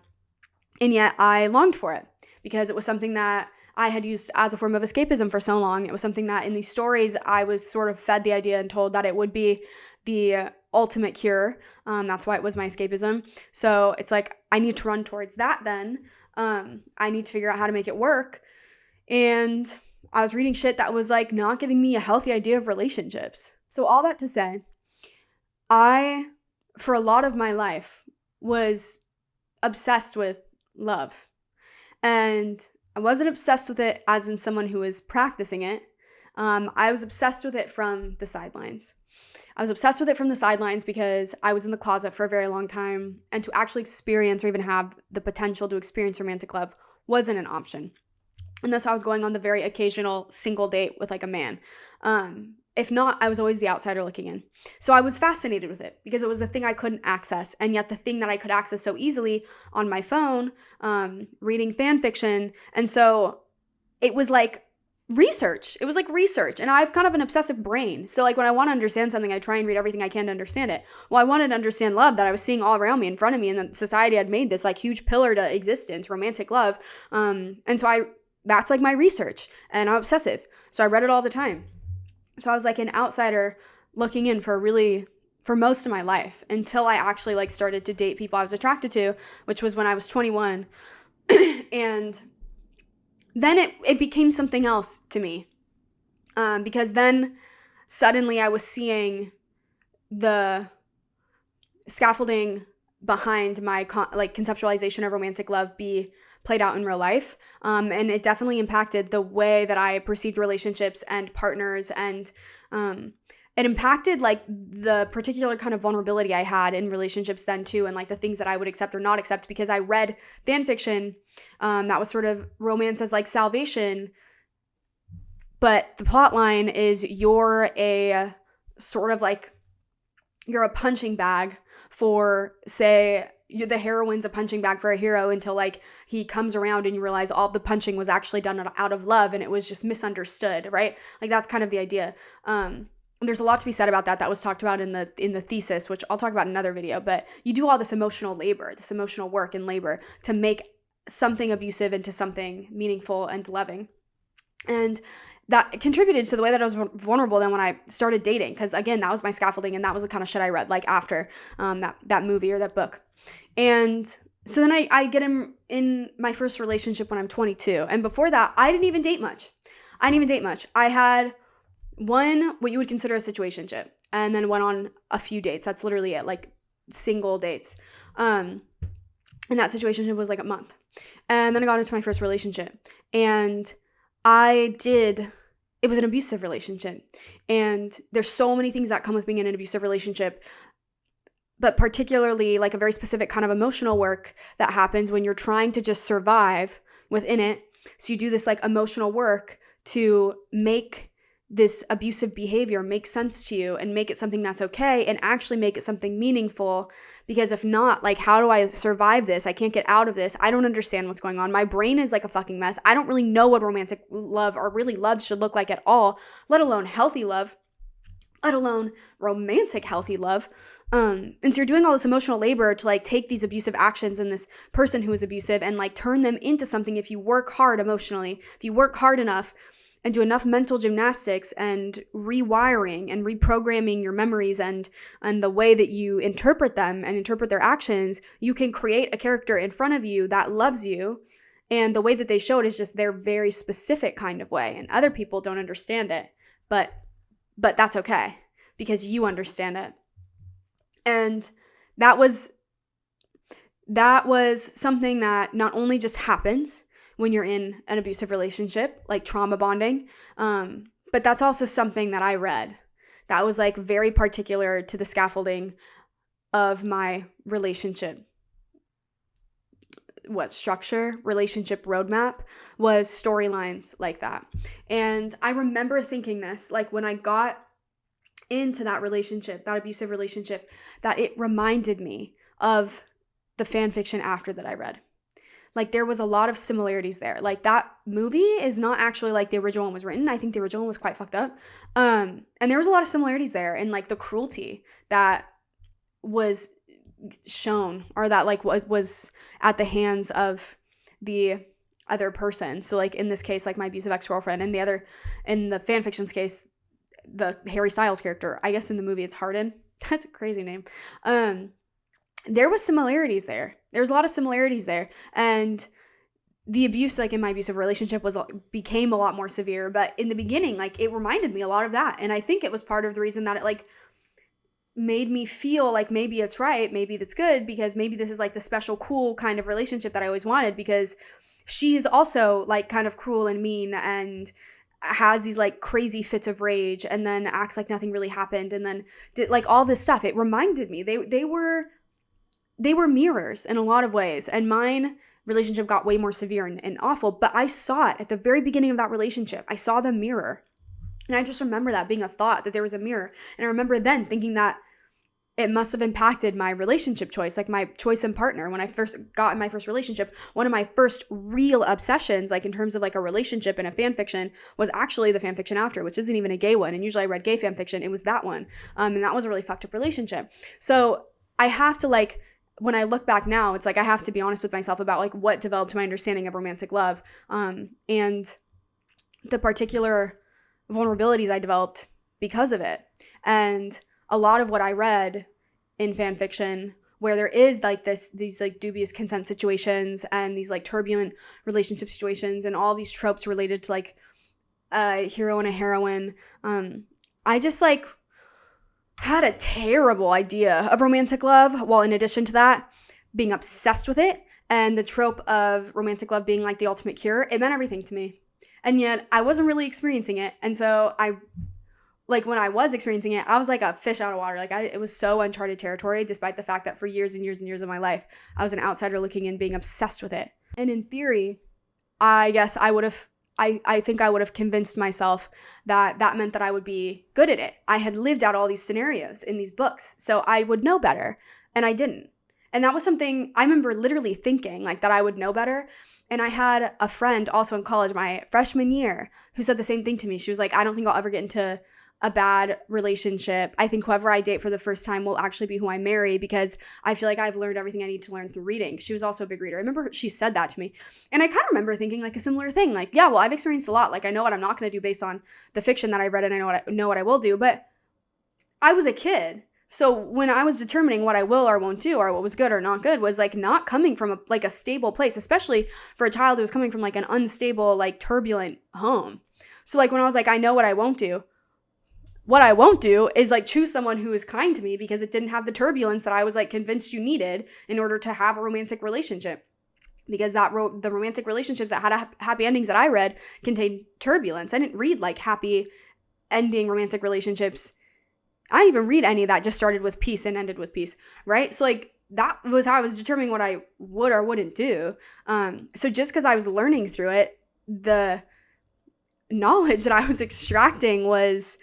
And yet I longed for it because it was something that I had used as a form of escapism for so long. It was something that in these stories I was sort of fed the idea and told that it would be the ultimate cure. That's why it was my escapism. So it's like, I need to run towards that then. I need to figure out how to make it work. And I was reading shit that was like not giving me a healthy idea of relationships. So all that to say, I, for a lot of my life, was obsessed with love. And I wasn't obsessed with it as in someone who was practicing it. I was obsessed with it from the sidelines. I was obsessed with it from the sidelines because I was in the closet for a very long time, and to actually experience or even have the potential to experience romantic love wasn't an option. And thus I was going on the very occasional single date with like a man. If not, I was always the outsider looking in. So I was fascinated with it because it was the thing I couldn't access, and yet the thing that I could access so easily on my phone, reading fan fiction. And so it was like research. It was like research. And I have kind of an obsessive brain. So like when I want to understand something, I try and read everything I can to understand it. Well, I wanted to understand love that I was seeing all around me, in front of me, and that society had made this like huge pillar to existence, romantic love. And so that's like my research, and I'm obsessive. So I read it all the time. So I was like an outsider looking in for most of my life until I actually like started to date people I was attracted to, which was when I was 21. And then it became something else to me, because then suddenly I was seeing the scaffolding behind my conceptualization of romantic love be played out in real life, and it definitely impacted the way that I perceived relationships and partners, and it impacted like the particular kind of vulnerability I had in relationships then too, and like the things that I would accept or not accept, because I read fan fiction that was sort of romance as like salvation, but the plot line is you're a punching bag for, say, the heroine's a punching bag for a hero until like he comes around and you realize all the punching was actually done out of love and it was just misunderstood, right? Like that's kind of the idea. There's a lot to be said about that was talked about in the thesis, which I'll talk about in another video. But you do all this emotional labor, this emotional work and labor to make something abusive into something meaningful and loving. And that contributed to the way that I was vulnerable then when I started dating, because again, that was my scaffolding, and that was the kind of shit I read like after that movie or that book. And so then I get in my first relationship when I'm 22, and before that I didn't even date much. I had one, what you would consider a situationship, and then went on a few dates. That's literally it, like single dates. And that situationship was like a month. And then I got into my first relationship, and it was an abusive relationship. And there's so many things that come with being in an abusive relationship, but particularly like a very specific kind of emotional work that happens when you're trying to just survive within it. So you do this like emotional work to make this abusive behavior make sense to you and make it something that's okay, and actually make it something meaningful. Because if not, like, how do I survive this? I can't get out of this. I don't understand what's going on. My brain is like a fucking mess. I don't really know what romantic love or really love should look like at all, let alone healthy love, let alone romantic healthy love. And so you're doing all this emotional labor to like take these abusive actions and this person who is abusive and like turn them into something if you work hard emotionally, if you work hard enough and do enough mental gymnastics and rewiring and reprogramming your memories and the way that you interpret them and interpret their actions, you can create a character in front of you that loves you. And the way that they show it is just their very specific kind of way. And other people don't understand it, but that's okay. because you understand it. And that was something that not only just happens when you're in an abusive relationship, like trauma bonding, but that's also something that I read that was like very particular to the scaffolding of my relationship. Relationship roadmap was storylines like that. And I remember thinking this, like when I got into that relationship, that abusive relationship, that it reminded me of the fan fiction after that I read. Like there was a lot of similarities there. Like that movie is not actually like the original one was written. I think the original one was quite fucked up. And there was a lot of similarities there, and like the cruelty that was shown, or that like what was at the hands of the other person. So like in this case, like my abusive ex-girlfriend, and in the fan fiction's case, the Harry Styles character. I guess in the movie it's Harden. That's a crazy name. There was similarities there. There's a lot of similarities there. And the abuse, like in my abusive relationship, became a lot more severe. But in the beginning, like it reminded me a lot of that. And I think it was part of the reason that it like made me feel like maybe it's right, maybe that's good, because maybe this is like the special cool kind of relationship that I always wanted, because she's also like kind of cruel and mean and has these like crazy fits of rage and then acts like nothing really happened and then did like all this stuff. It reminded me they were mirrors in a lot of ways, and mine relationship got way more severe and awful, but I saw it at the very beginning of that relationship. I saw the mirror, and I just remember that being a thought, that there was a mirror. And I remember then thinking that it must have impacted my relationship choice, like my choice in partner. When I first got in my first relationship, one of my first real obsessions, like in terms of like a relationship and a fan fiction, was actually the fan fiction after, which isn't even a gay one. And usually I read gay fan fiction. It was that one. And that was a really fucked up relationship. So I have to like, when I look back now, it's like I have to be honest with myself about like what developed my understanding of romantic love, and the particular vulnerabilities I developed because of it. And a lot of what I read in fan fiction, where there is like these like dubious consent situations and these like turbulent relationship situations and all these tropes related to like a hero and a heroine, I just like had a terrible idea of romantic love, while in addition to that, being obsessed with it. And the trope of romantic love being like the ultimate cure, it meant everything to me. And yet I wasn't really experiencing it. And so when I was experiencing it, I was like a fish out of water. Like it was so uncharted territory, despite the fact that for years and years and years of my life, I was an outsider looking in, being obsessed with it. And in theory, I guess I think I would have convinced myself that meant that I would be good at it. I had lived out all these scenarios in these books, so I would know better, and I didn't. And that was something I remember literally thinking, like that I would know better. And I had a friend also in college, my freshman year, who said the same thing to me. She was like, I don't think I'll ever get into a bad relationship. I think whoever I date for the first time will actually be who I marry, because I feel like I've learned everything I need to learn through reading. She was also a big reader. I remember she said that to me. And I kind of remember thinking like a similar thing. Like, yeah, well, I've experienced a lot. Like I know what I'm not going to do based on the fiction that I read, and I know what I will do. But I was a kid. So when I was determining what I will or won't do, or what was good or not good, was like not coming from a stable place, especially for a child who was coming from like an unstable, like turbulent home. So like when I was like, I know what I won't do, what I won't do is like choose someone who is kind to me because it didn't have the turbulence that I was like convinced you needed in order to have a romantic relationship. Because the romantic relationships that had happy endings that I read contained turbulence. I didn't read like happy ending romantic relationships. I didn't even read any that just started with peace and ended with peace, right? So like that was how I was determining what I would or wouldn't do. So just because I was learning through it, the knowledge that I was extracting was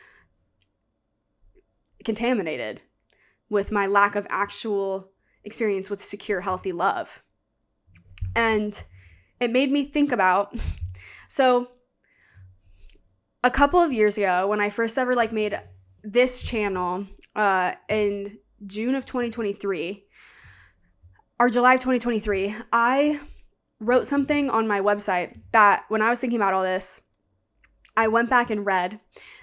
contaminated with my lack of actual experience with secure, healthy love. And it made me think about, so a couple of years ago, when I first ever like made this channel in June of 2023, or July of 2023, I wrote something on my website that when I was thinking about all this, I went back and read,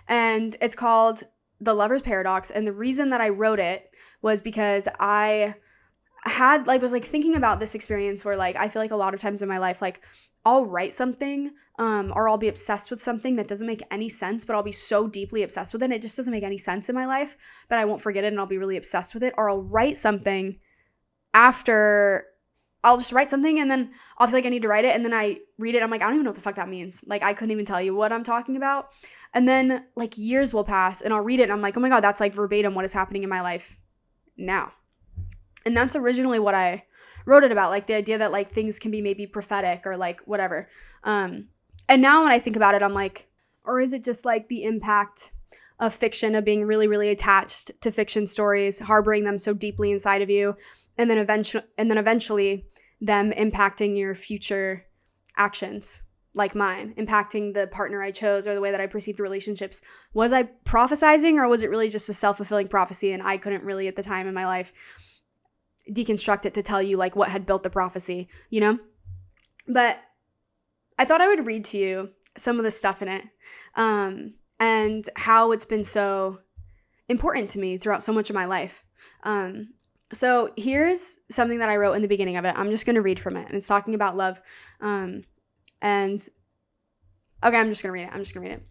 and it's called The Lover's Paradox. And the reason that I wrote it was because I was thinking about this experience where like I feel like a lot of times in my life, like I'll write something or I'll be obsessed with something that doesn't make any sense, but I'll be so deeply obsessed with it. It just doesn't make any sense in my life, but I won't forget it and I'll be really obsessed with it. Or I'll write something after, I'll just write something and then I'll feel like I need to write it. And then I read it. I'm like, I don't even know what the fuck that means. Like, I couldn't even tell you what I'm talking about. And then like years will pass and I'll read it and I'm like, oh my God, that's like verbatim what is happening in my life now. And that's originally what I wrote it about, like the idea that like things can be maybe prophetic or like whatever. And now when I think about it, I'm like, or is it just like the impact of fiction, of being really, really attached to fiction stories, harboring them so deeply inside of you, and then eventually them impacting your future actions, like mine, impacting the partner I chose or the way that I perceived relationships. Was I prophesizing, or was it really just a self-fulfilling prophecy and I couldn't really at the time in my life deconstruct it to tell you like what had built the prophecy, you know? But I thought I would read to you some of the stuff in it, and how it's been so important to me throughout so much of my life. So here's something that I wrote in the beginning of it. I'm just going to read from it, and it's talking about love. And okay, I'm just going to read it.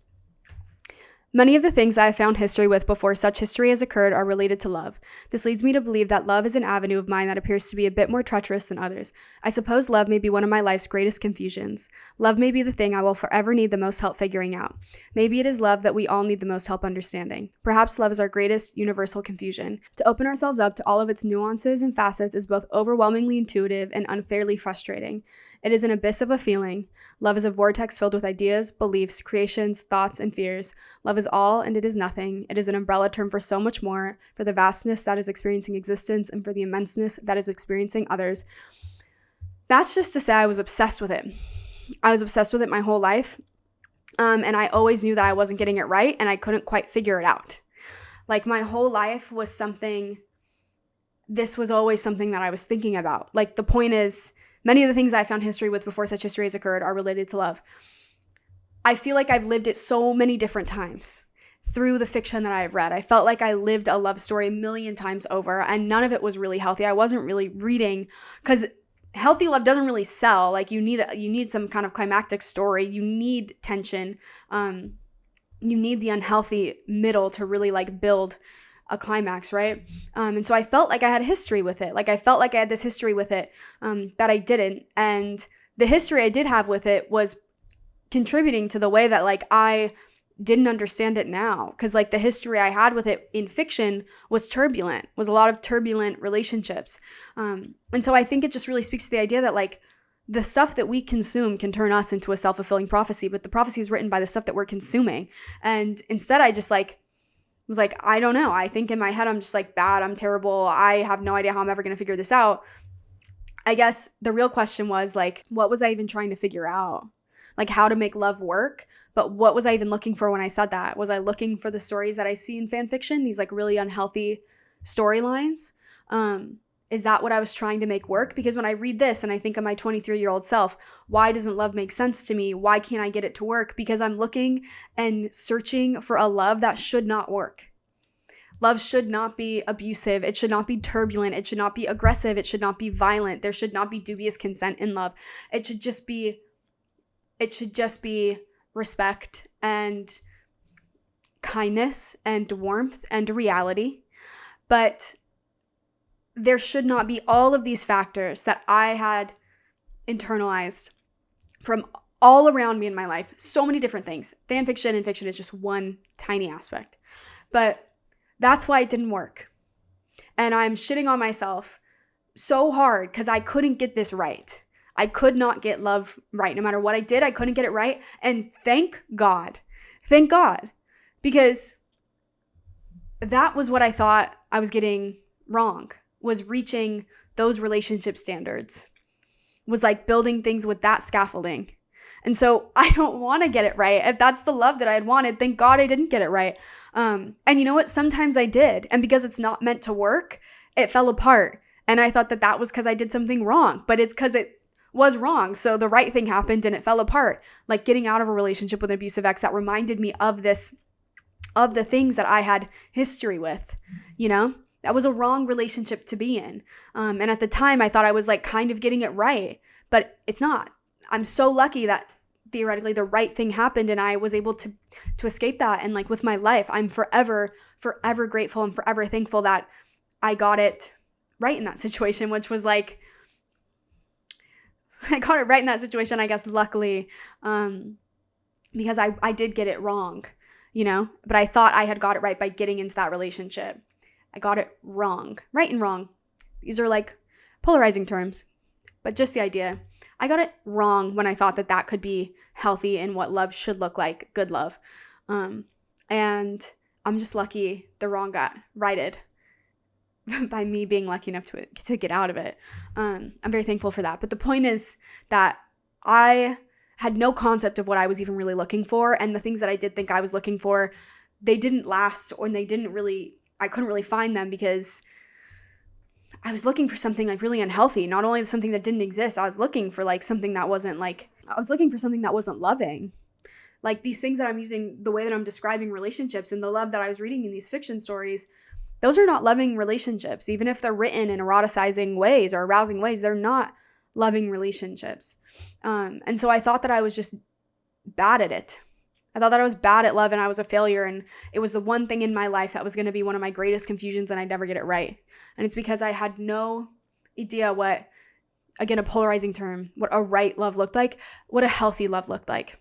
Many of the things I have found history with before such history has occurred are related to love. This leads me to believe that love is an avenue of mine that appears to be a bit more treacherous than others. I suppose love may be one of my life's greatest confusions. Love may be the thing I will forever need the most help figuring out. Maybe it is love that we all need the most help understanding. Perhaps love is our greatest universal confusion. To open ourselves up to all of its nuances and facets is both overwhelmingly intuitive and unfairly frustrating. It is an abyss of a feeling. Love is a vortex filled with ideas, beliefs, creations, thoughts, and fears. Love is all and it is nothing. It is an umbrella term for so much more, for the vastness that is experiencing existence and for the immenseness that is experiencing others. That's just to say I was obsessed with it. I was obsessed with it my whole life. And I always knew that I wasn't getting it right and I couldn't quite figure it out. Like my whole life was something, this was always something that I was thinking about. Like the point is, many of the things I found history with before such history has occurred are related to love. I feel like I've lived it so many different times through the fiction that I've read. I felt like I lived a love story a million times over, and none of it was really healthy. I wasn't really reading, because healthy love doesn't really sell. Like you need some kind of climactic story. You need tension. You need the unhealthy middle to really like build a climax, right? And so I felt like I had a history with it. Like I felt like I had this history with it that I didn't. And the history I did have with it was contributing to the way that like I didn't understand it now. Because like the history I had with it in fiction was turbulent, was a lot of turbulent relationships. And so I think it just really speaks to the idea that like the stuff that we consume can turn us into a self-fulfilling prophecy, but the prophecy is written by the stuff that we're consuming. And instead I just like was like, I don't know. I think in my head, I'm just like bad. I'm terrible. I have no idea how I'm ever going to figure this out. I guess the real question was like, what was I even trying to figure out? Like how to make love work. But what was I even looking for when I said that? Was I looking for the stories that I see in fan fiction? These like really unhealthy storylines? Is that what I was trying to make work? Because when I read this and I think of my 23-year-old self, why doesn't love make sense to me? Why can't I get it to work? Because I'm looking and searching for a love that should not work. Love should not be abusive. It should not be turbulent. It should not be aggressive. It should not be violent. There should not be dubious consent in love. It should just be respect and kindness and warmth and reality. But there should not be all of these factors that I had internalized from all around me in my life. So many different things. Fan fiction and fiction is just one tiny aspect. But that's why it didn't work. And I'm shitting on myself so hard because I couldn't get this right. I could not get love right. No matter what I did, I couldn't get it right. And thank God. Thank God. Because that was what I thought I was getting wrong. Was reaching those relationship standards, was like building things with that scaffolding. And so I don't want to get it right. If that's the love that I had wanted, thank God I didn't get it right. And you know what? Sometimes I did. And because it's not meant to work, it fell apart. And I thought that that was because I did something wrong, but it's because it was wrong. So the right thing happened and it fell apart. Like getting out of a relationship with an abusive ex that reminded me of the things that I had history with, you know? That was a wrong relationship to be in. And at the time I thought I was like kind of getting it right, but it's not. I'm so lucky that theoretically the right thing happened and I was able to escape that. And like with my life, I'm forever grateful and forever thankful that I got it right in that situation, which was like, I got it right in that situation, I guess, luckily, because I did get it wrong, but I thought I had got it right by getting into that relationship. I got it wrong. Right and wrong. These are like polarizing terms, but just the idea. I got it wrong when I thought that could be healthy and what love should look like, good love. And I'm just lucky the wrong got righted by me being lucky enough to get out of it. I'm very thankful for that. But the point is that I had no concept of what I was even really looking for. And the things that I did think I was looking for, they didn't last, or I couldn't really find them because I was looking for something like really unhealthy. Not only something that didn't exist, I was looking for like something that wasn't loving. Like these things that I'm using, the way that I'm describing relationships and the love that I was reading in these fiction stories, those are not loving relationships. Even if they're written in eroticizing ways or arousing ways, they're not loving relationships. And so I thought that I was just bad at it. I thought that I was bad at love and I was a failure, and it was the one thing in my life that was going to be one of my greatest confusions, and I'd never get it right. And it's because I had no idea what, again, a polarizing term, what a right love looked like, what a healthy love looked like.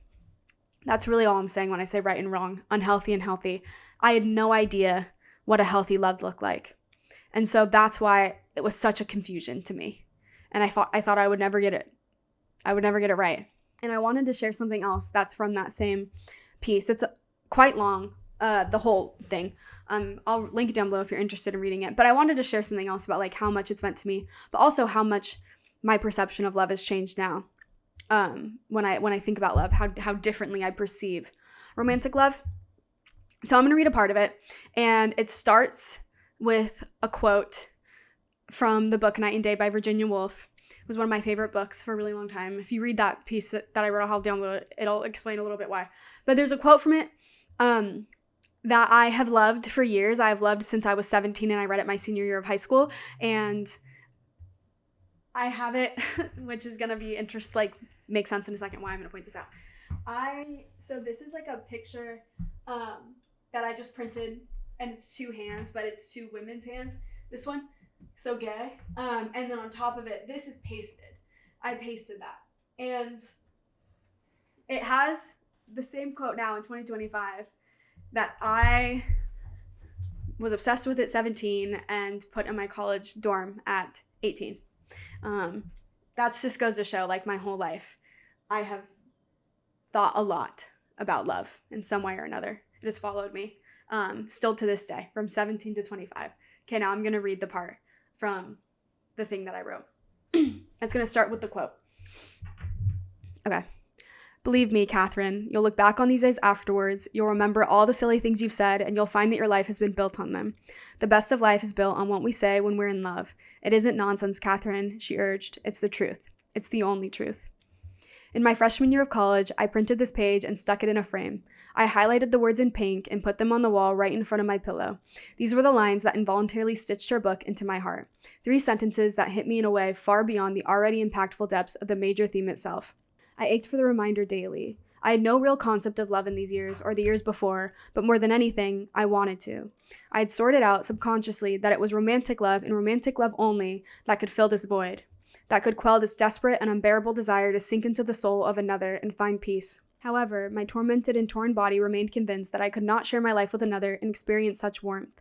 That's really all I'm saying when I say right and wrong, unhealthy and healthy. I had no idea what a healthy love looked like. And so that's why it was such a confusion to me. And I thought I would never get it. I would never get it right. And I wanted to share something else that's from that same piece. It's quite long, the whole thing. I'll link it down below if you're interested in reading it. But I wanted to share something else about like how much it's meant to me, but also how much my perception of love has changed now. When I think about love, how differently I perceive romantic love. So I'm going to read a part of it, and it starts with a quote from the book Night and Day by Virginia Woolf. It was one of my favorite books for a really long time. If you read that piece that I wrote, I'll download it. It'll explain a little bit why. But there's a quote from it that I have loved for years. I have loved since I was 17, and I read it my senior year of high school. And I have it, which is going to be make sense in a second why I'm going to point this out. So this is like a picture that I just printed, and it's two hands, but it's two women's hands. This one, so gay. And then on top of it, this is pasted. I pasted that. And it has the same quote now in 2025 that I was obsessed with at 17 and put in my college dorm at 18. That just goes to show, like, my whole life, I have thought a lot about love in some way or another. It has followed me, still to this day, from 17 to 25. Okay, now I'm going to read the part from the thing that I wrote. It's going to start with the quote. Okay. Believe me, Catherine, you'll look back on these days afterwards, you'll remember all the silly things you've said, and you'll find that your life has been built on them. The best of life is built on what we say when we're in love. It isn't nonsense, Catherine, she urged. It's the truth. It's the only truth. In my freshman year of college, I printed this page and stuck it in a frame. I highlighted the words in pink and put them on the wall right in front of my pillow. These were the lines that involuntarily stitched her book into my heart. 3 sentences that hit me in a way far beyond the already impactful depths of the major theme itself. I ached for the reminder daily. I had no real concept of love in these years or the years before, but more than anything, I wanted to. I had sorted out subconsciously that it was romantic love and romantic love only that could fill this void, that could quell this desperate and unbearable desire to sink into the soul of another and find peace. However, my tormented and torn body remained convinced that I could not share my life with another and experience such warmth.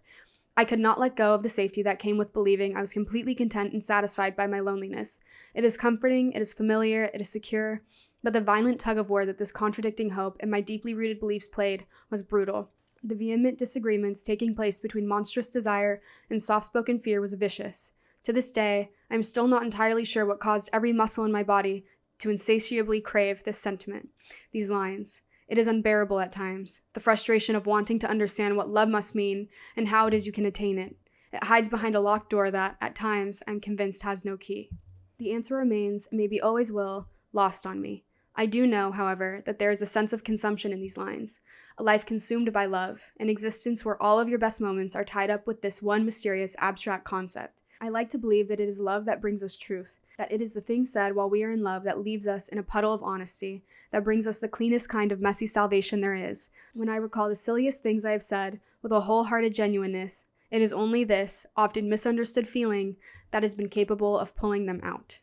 I could not let go of the safety that came with believing I was completely content and satisfied by my loneliness. It is comforting, it is familiar, it is secure, but the violent tug-of-war that this contradicting hope and my deeply rooted beliefs played was brutal. The vehement disagreements taking place between monstrous desire and soft-spoken fear was vicious. To this day, I am still not entirely sure what caused every muscle in my body to insatiably crave this sentiment, these lines. It is unbearable at times, the frustration of wanting to understand what love must mean and how it is you can attain it. It hides behind a locked door that, at times, I'm convinced has no key. The answer remains, and maybe always will, lost on me. I do know, however, that there is a sense of consumption in these lines, a life consumed by love, an existence where all of your best moments are tied up with this one mysterious abstract concept. I like to believe that it is love that brings us truth, that it is the thing said while we are in love that leaves us in a puddle of honesty, that brings us the cleanest kind of messy salvation there is. When I recall the silliest things I have said with a wholehearted genuineness, it is only this, often misunderstood feeling that has been capable of pulling them out.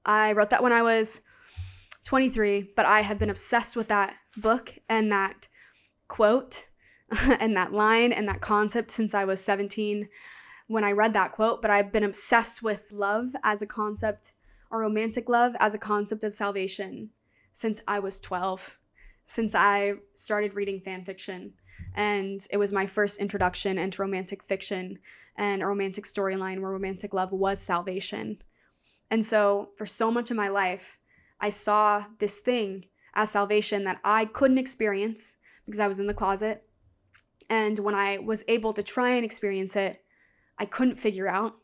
I wrote that when I was 23, but I have been obsessed with that book and that quote and that line and that concept since I was 17 when I read that quote. But I've been obsessed with love as a concept, or romantic love as a concept of salvation, since I was 12, since I started reading fanfiction. And it was my first introduction into romantic fiction and a romantic storyline where romantic love was salvation. And so for so much of my life, I saw this thing as salvation that I couldn't experience because I was in the closet. And when I was able to try and experience it, I couldn't figure out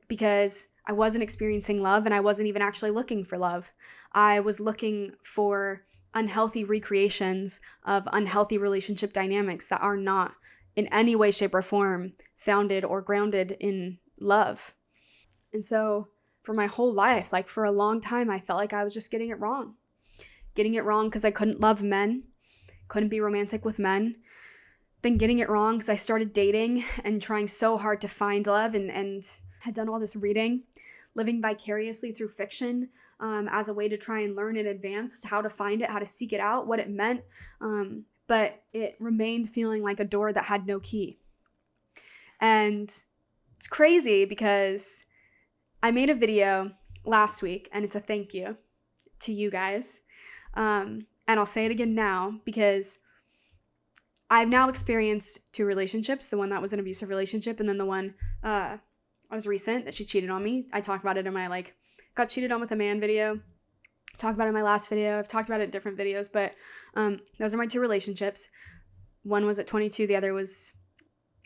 because I wasn't experiencing love, and I wasn't even actually looking for love. I was looking for unhealthy recreations of unhealthy relationship dynamics that are not in any way, shape, or form founded or grounded in love. And so for my whole life, like for a long time, I felt like I was just getting it wrong. Getting it wrong because I couldn't love men, couldn't be romantic with men. Then getting it wrong because I started dating and trying so hard to find love and had done all this reading, living vicariously through fiction as a way to try and learn in advance how to find it, how to seek it out, what it meant. But it remained feeling like a door that had no key. And it's crazy because I made a video last week, and it's a thank you to you guys. And I'll say it again now because I've now experienced 2 relationships, the one that was an abusive relationship, and then the one I was recent that she cheated on me. I talked about it in my got cheated on with a man video. Talked about it in my last video. I've talked about it in different videos, but those are my 2 relationships. One was at 22, the other was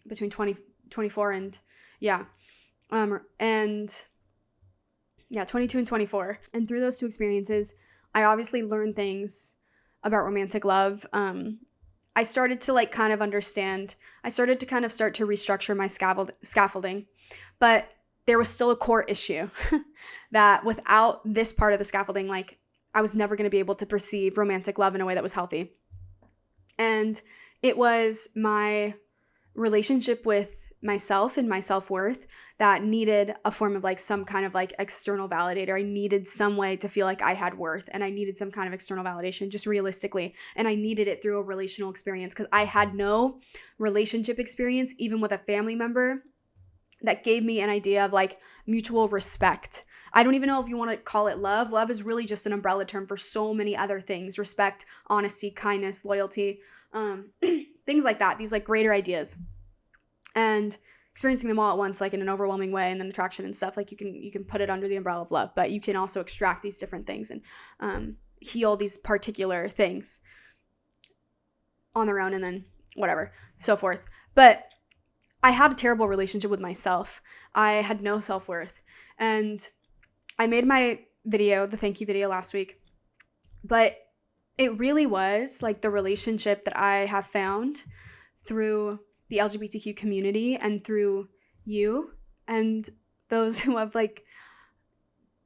between 24 and 22 and 24. And through those 2 experiences, I obviously learned things about romantic love. I started to kind of understand. I started to kind of start to restructure my scaffolding, but there was still a core issue that without this part of the scaffolding, I was never going to be able to perceive romantic love in a way that was healthy. And it was my relationship with myself and my self-worth that needed a form of some kind of external validator. I needed some way to feel like I had worth, and I needed some kind of external validation just realistically, and I needed it through a relational experience because I had no relationship experience even with a family member that gave me an idea of mutual respect. I don't even know if you want to call it love. Love is really just an umbrella term for so many other things: respect, honesty, kindness, loyalty, things like that, these greater ideas. And experiencing them all at once, in an overwhelming way, and then attraction and stuff, you can put it under the umbrella of love, but you can also extract these different things and heal these particular things on their own, and then whatever, so forth. But I had a terrible relationship with myself. I had no self-worth. And I made my video, the thank you video last week, but it really was the relationship that I have found through the LGBTQ community and through you and those who have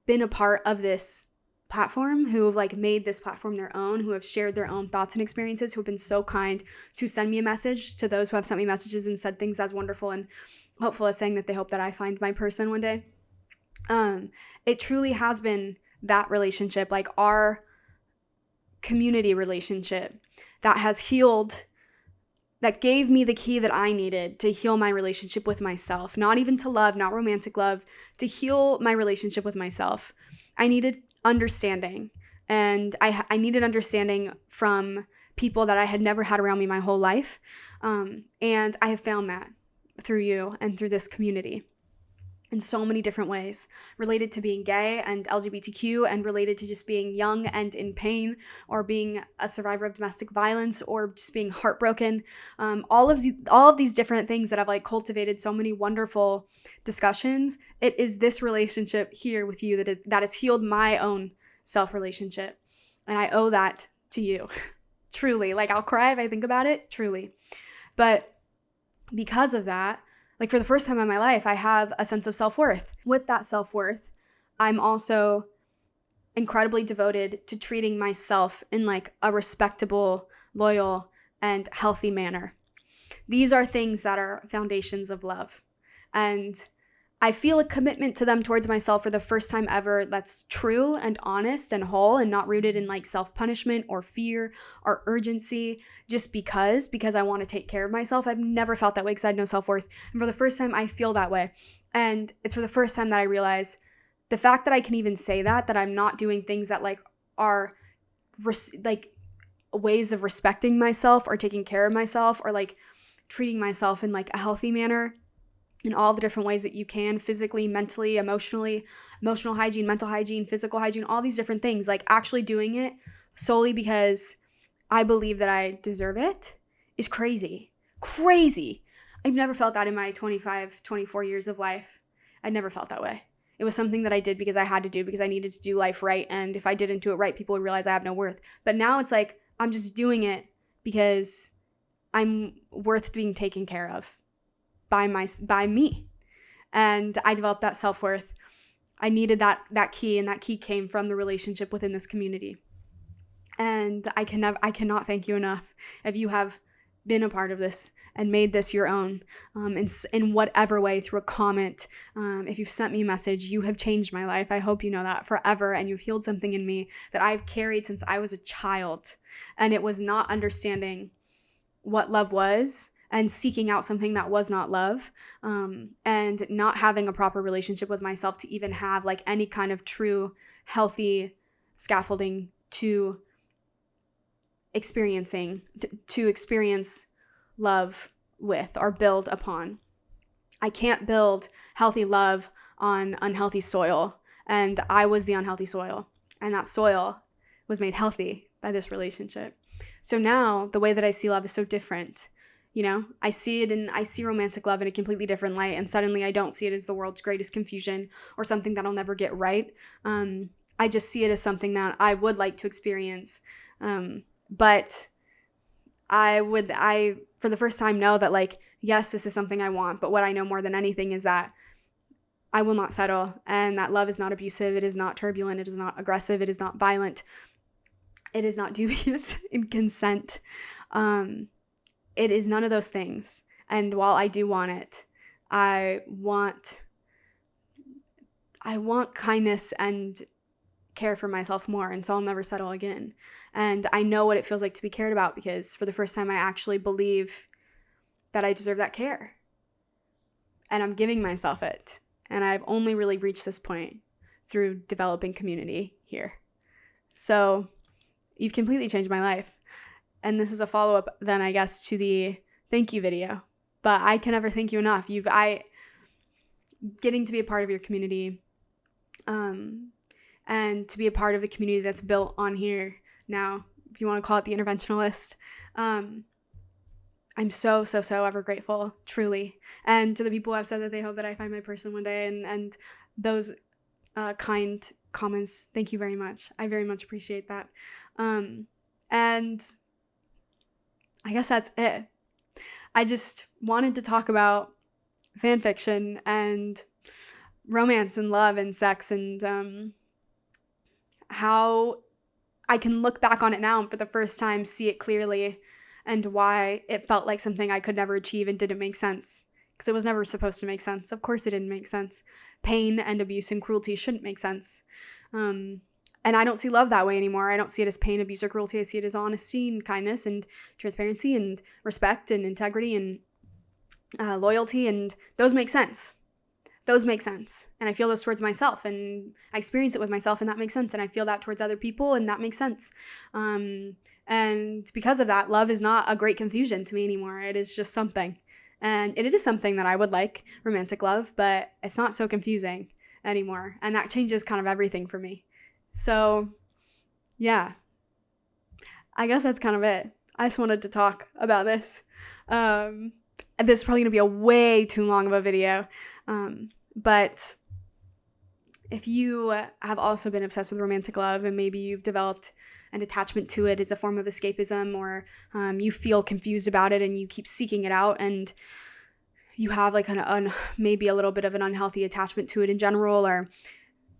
been a part of this platform, who have made this platform their own, who have shared their own thoughts and experiences, who have been so kind to send me a message, to those who have sent me messages and said things as wonderful and hopeful as saying that they hope that I find my person one day. It truly has been that relationship, our community relationship, that has healed, that gave me the key that I needed to heal my relationship with myself. Not even to love, not romantic love, to heal my relationship with myself. I needed understanding, and I needed understanding from people that I had never had around me my whole life, and I have found that through you and through this community in so many different ways, related to being gay and LGBTQ, and related to just being young and in pain, or being a survivor of domestic violence, or just being heartbroken. All of these different things that I've cultivated so many wonderful discussions. It is this relationship here with you that has healed my own self-relationship, and I owe that to you. Truly, I'll cry if I think about it, truly. But because of that, Like, for the first time in my life, I have a sense of self-worth. With that self-worth, I'm also incredibly devoted to treating myself in like a respectable, loyal, and healthy manner. These are things that are foundations of love. And I feel a commitment to them towards myself for the first time ever that's true and honest and whole and not rooted in like self-punishment or fear or urgency just because I want to take care of myself. I've never felt that way because I had no self-worth. And for the first time, I feel that way. And it's for the first time that I realize the fact that I can even say that I'm not doing things that like are like ways of respecting myself or taking care of myself or like treating myself in like a healthy manner in all the different ways that you can, physically, mentally, emotionally, emotional hygiene, mental hygiene, physical hygiene, all these different things, like actually doing it solely because I believe that I deserve it is crazy. Crazy. I've never felt that in my 25, 24 years of life. I never felt that way. It was something that I did because I had to do, because I needed to do life right. And if I didn't do it right, people would realize I have no worth. But now it's like, I'm just doing it because I'm worth being taken care of by me. And I developed that self-worth. I needed that key, and that key came from the relationship within this community. And I cannot thank you enough if you have been a part of this and made this your own, in whatever way, through a comment. If you've sent me a message, you have changed my life. I hope you know that forever, and you've healed something in me that I've carried since I was a child. And it was not understanding what love was and seeking out something that was not love, and not having a proper relationship with myself to even have like any kind of true, healthy scaffolding to experience love with or build upon. I can't build healthy love on unhealthy soil, and I was the unhealthy soil, and that soil was made healthy by this relationship. So now the way that I see love is so different. You know, I see romantic love in a completely different light, and suddenly I don't see it as the world's greatest confusion or something that I'll never get right. I just see it as something that I would like to experience. But I for the first time know that, like, yes, this is something I want, but what I know more than anything is that I will not settle, and that love is not abusive, it is not turbulent, it is not aggressive, it is not violent, it is not dubious in consent. It is none of those things. And while I do want it, I want kindness and care for myself more, and so I'll never settle again. And I know what it feels like to be cared about, because for the first time I actually believe that I deserve that care. And I'm giving myself it. And I've only really reached this point through developing community here. So you've completely changed my life. And this is a follow-up then, I guess, to the thank you video. But I can never thank you enough. Getting to be a part of your community, and to be a part of the community that's built on here now, if you want to call it the interventionalist. I'm so ever grateful, truly. And to the people who have said that they hope that I find my person one day, and those kind comments, thank you very much. I very much appreciate that. And I guess that's it. I just wanted to talk about fan fiction and romance and love and sex, and how I can look back on it now and for the first time see it clearly, and why it felt like something I could never achieve and didn't make sense. Because it was never supposed to make sense. Of course it didn't make sense. Pain and abuse and cruelty shouldn't make sense. And I don't see love that way anymore. I don't see it as pain, abuse, or cruelty. I see it as honesty and kindness and transparency and respect and integrity and loyalty, and those make sense. Those make sense. And I feel those towards myself, and I experience it with myself, and that makes sense. And I feel that towards other people, and that makes sense. And because of that, love is not a great confusion to me anymore. It is just something. And it is something that I would like, romantic love, but it's not so confusing anymore. And that changes kind of everything for me. So, yeah, I guess that's kind of it. I just wanted to talk about this. And this is probably going to be a way too long of a video. But if you have also been obsessed with romantic love, and maybe you've developed an attachment to it as a form of escapism, or you feel confused about it and you keep seeking it out, and you have like maybe a little bit of an unhealthy attachment to it in general, or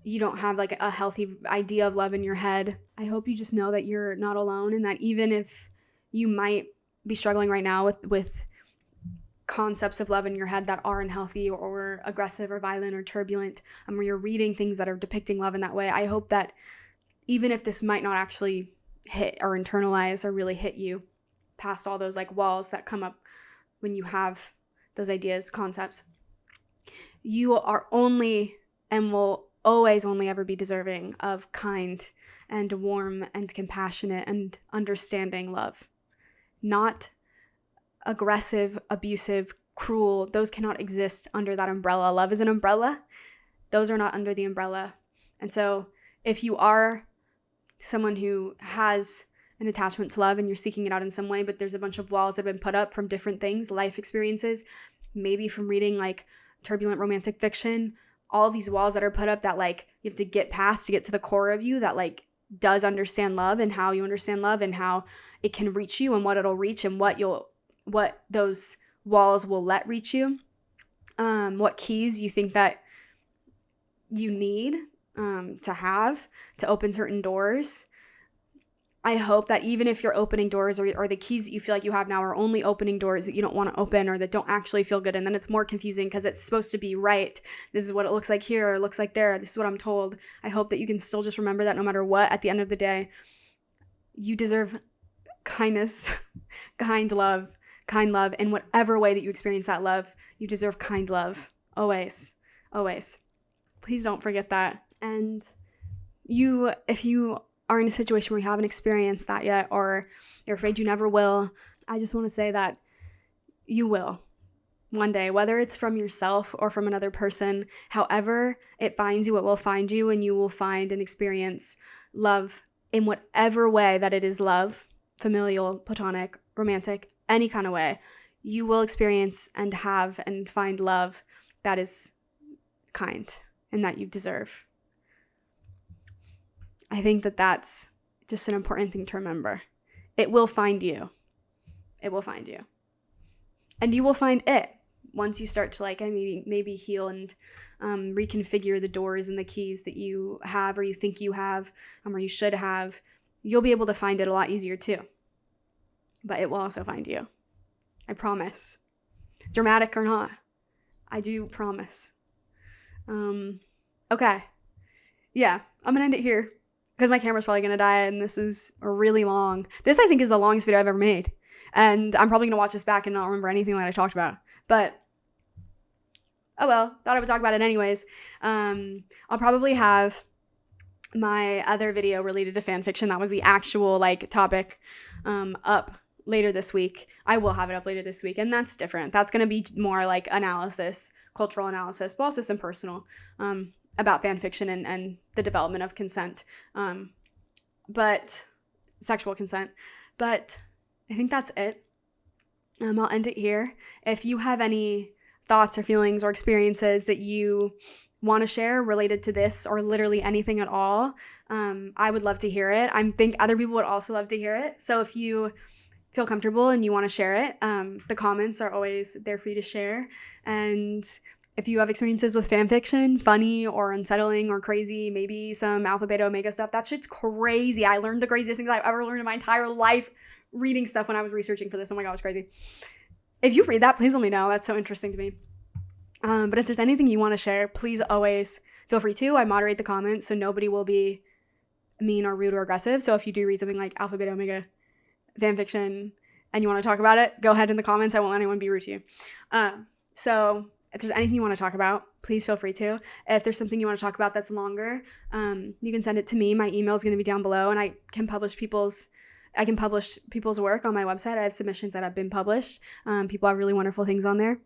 you don't have like a healthy idea of love in your head, I hope you just know that you're not alone, and that even if you might be struggling right now with concepts of love in your head that are unhealthy or aggressive or violent or turbulent, or you're reading things that are depicting love in that way, I hope that even if this might not actually hit or internalize or really hit you past all those like walls that come up when you have those ideas, concepts, you are only and will always only ever be deserving of kind and warm and compassionate and understanding love. Not aggressive, abusive, cruel. Those cannot exist under that umbrella. Love is an umbrella. Those are not under the umbrella. And so if you are someone who has an attachment to love and you're seeking it out in some way, but there's a bunch of walls that have been put up from different things, life experiences, maybe from reading like turbulent romantic fiction, all these walls that are put up that like you have to get past to get to the core of you that like does understand love and how you understand love and how it can reach you and what it'll reach and what those walls will let reach you, what keys you think that you need to have to open certain doors. I hope that even if you're opening doors or the keys that you feel like you have now are only opening doors that you don't want to open or that don't actually feel good, and then it's more confusing because it's supposed to be right. This is what it looks like here or looks like there. This is what I'm told. I hope that you can still just remember that no matter what, at the end of the day, you deserve kindness, kind love, in whatever way that you experience that love. You deserve kind love. Always. Always. Please don't forget that. And if you are in a situation where you haven't experienced that yet, or you're afraid you never will, I just want to say that you will one day, whether it's from yourself or from another person. However it finds you, it will find you, and you will find and experience love in whatever way that it is love, familial, platonic, romantic, any kind of way. You will experience and have and find love that is kind and that you deserve. I think that that's just an important thing to remember. It will find you. It will find you. And you will find it once you start to like maybe heal and reconfigure the doors and the keys that you have or you think you have or you should have. You'll be able to find it a lot easier too. But it will also find you. I promise. Dramatic or not, I do promise. Okay. Yeah, I'm going to end it here because my camera's probably going to die and this is really long. This, I think, is the longest video I've ever made. And I'm probably going to watch this back and not remember anything that I talked about. But, oh well, thought I would talk about it anyways. I'll probably have my other video related to fanfiction, that was the actual like topic, up later this week. I will have it up later this week, and that's different. That's going to be more like analysis, cultural analysis, but also some personal about fanfiction and the development of consent, but sexual consent. But I think that's it. I'll end it here. If you have any thoughts or feelings or experiences that you want to share related to this or literally anything at all, I would love to hear it. I think other people would also love to hear it. So if you feel comfortable and you want to share it, the comments are always there for you to share. And if you have experiences with fanfiction, funny or unsettling or crazy, maybe some alpha, beta, omega stuff, that shit's crazy. I learned the craziest things I've ever learned in my entire life reading stuff when I was researching for this. Oh my God, it was crazy. If you read that, please let me know. That's so interesting to me. But if there's anything you want to share, please always feel free to. I moderate the comments, so nobody will be mean or rude or aggressive. So if you do read something like alpha, beta, omega fanfiction and you want to talk about it, go ahead in the comments. I won't let anyone be rude to you. So if there's anything you want to talk about, please feel free to. If there's something you want to talk about that's longer, you can send it to me. My email is going to be down below, and I can publish people's work on my website. I have submissions that have been published. People have really wonderful things on there,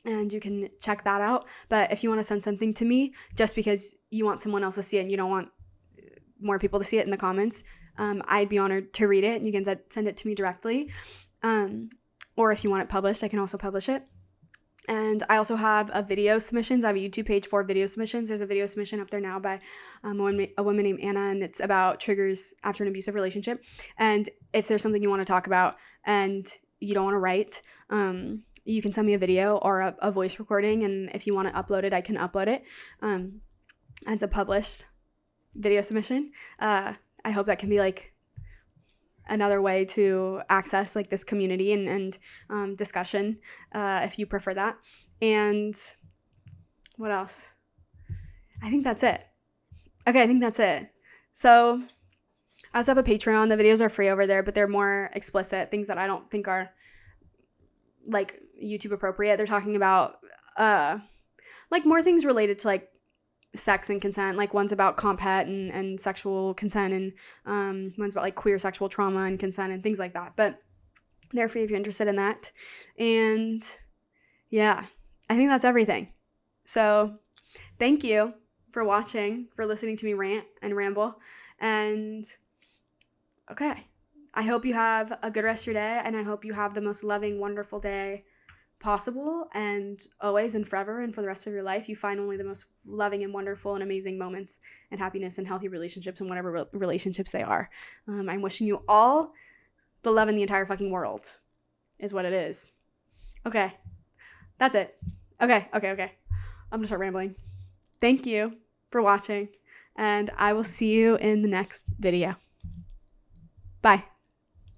and you can check that out. But if you want to send something to me just because you want someone else to see it and you don't want more people to see it in the comments, I'd be honored to read it, and you can send it to me directly. Or if you want it published, I can also publish it. And I also have video submissions. I have a YouTube page for video submissions. There's a video submission up there now by a woman named Anna, and it's about triggers after an abusive relationship. And if there's something you want to talk about and you don't want to write, you can send me a video or a voice recording, and if you want to upload it, I can upload it as a published video submission. I hope that can be like another way to access like this community and discussion if you prefer that. And what else? I think that's it. Okay, I think that's it. So I also have a Patreon. The videos are free over there, but they're more explicit, things that I don't think are like YouTube appropriate. They're talking about like more things related to like sex and consent. Like one's about comp het and sexual consent, and one's about like queer sexual trauma and consent and things like that. But they're free if you're interested in that. And yeah, I think that's everything. So thank you for watching, for listening to me rant and ramble. And okay, I hope you have a good rest of your day, and I hope you have the most loving, wonderful day possible, and always and forever and for the rest of your life you find only the most loving and wonderful and amazing moments and happiness and healthy relationships and whatever relationships they are. I'm wishing you all the love in the entire fucking world is what it is. Okay, that's it. Okay. I'm gonna start rambling. Thank you for watching, and I will see you in the next video. Bye.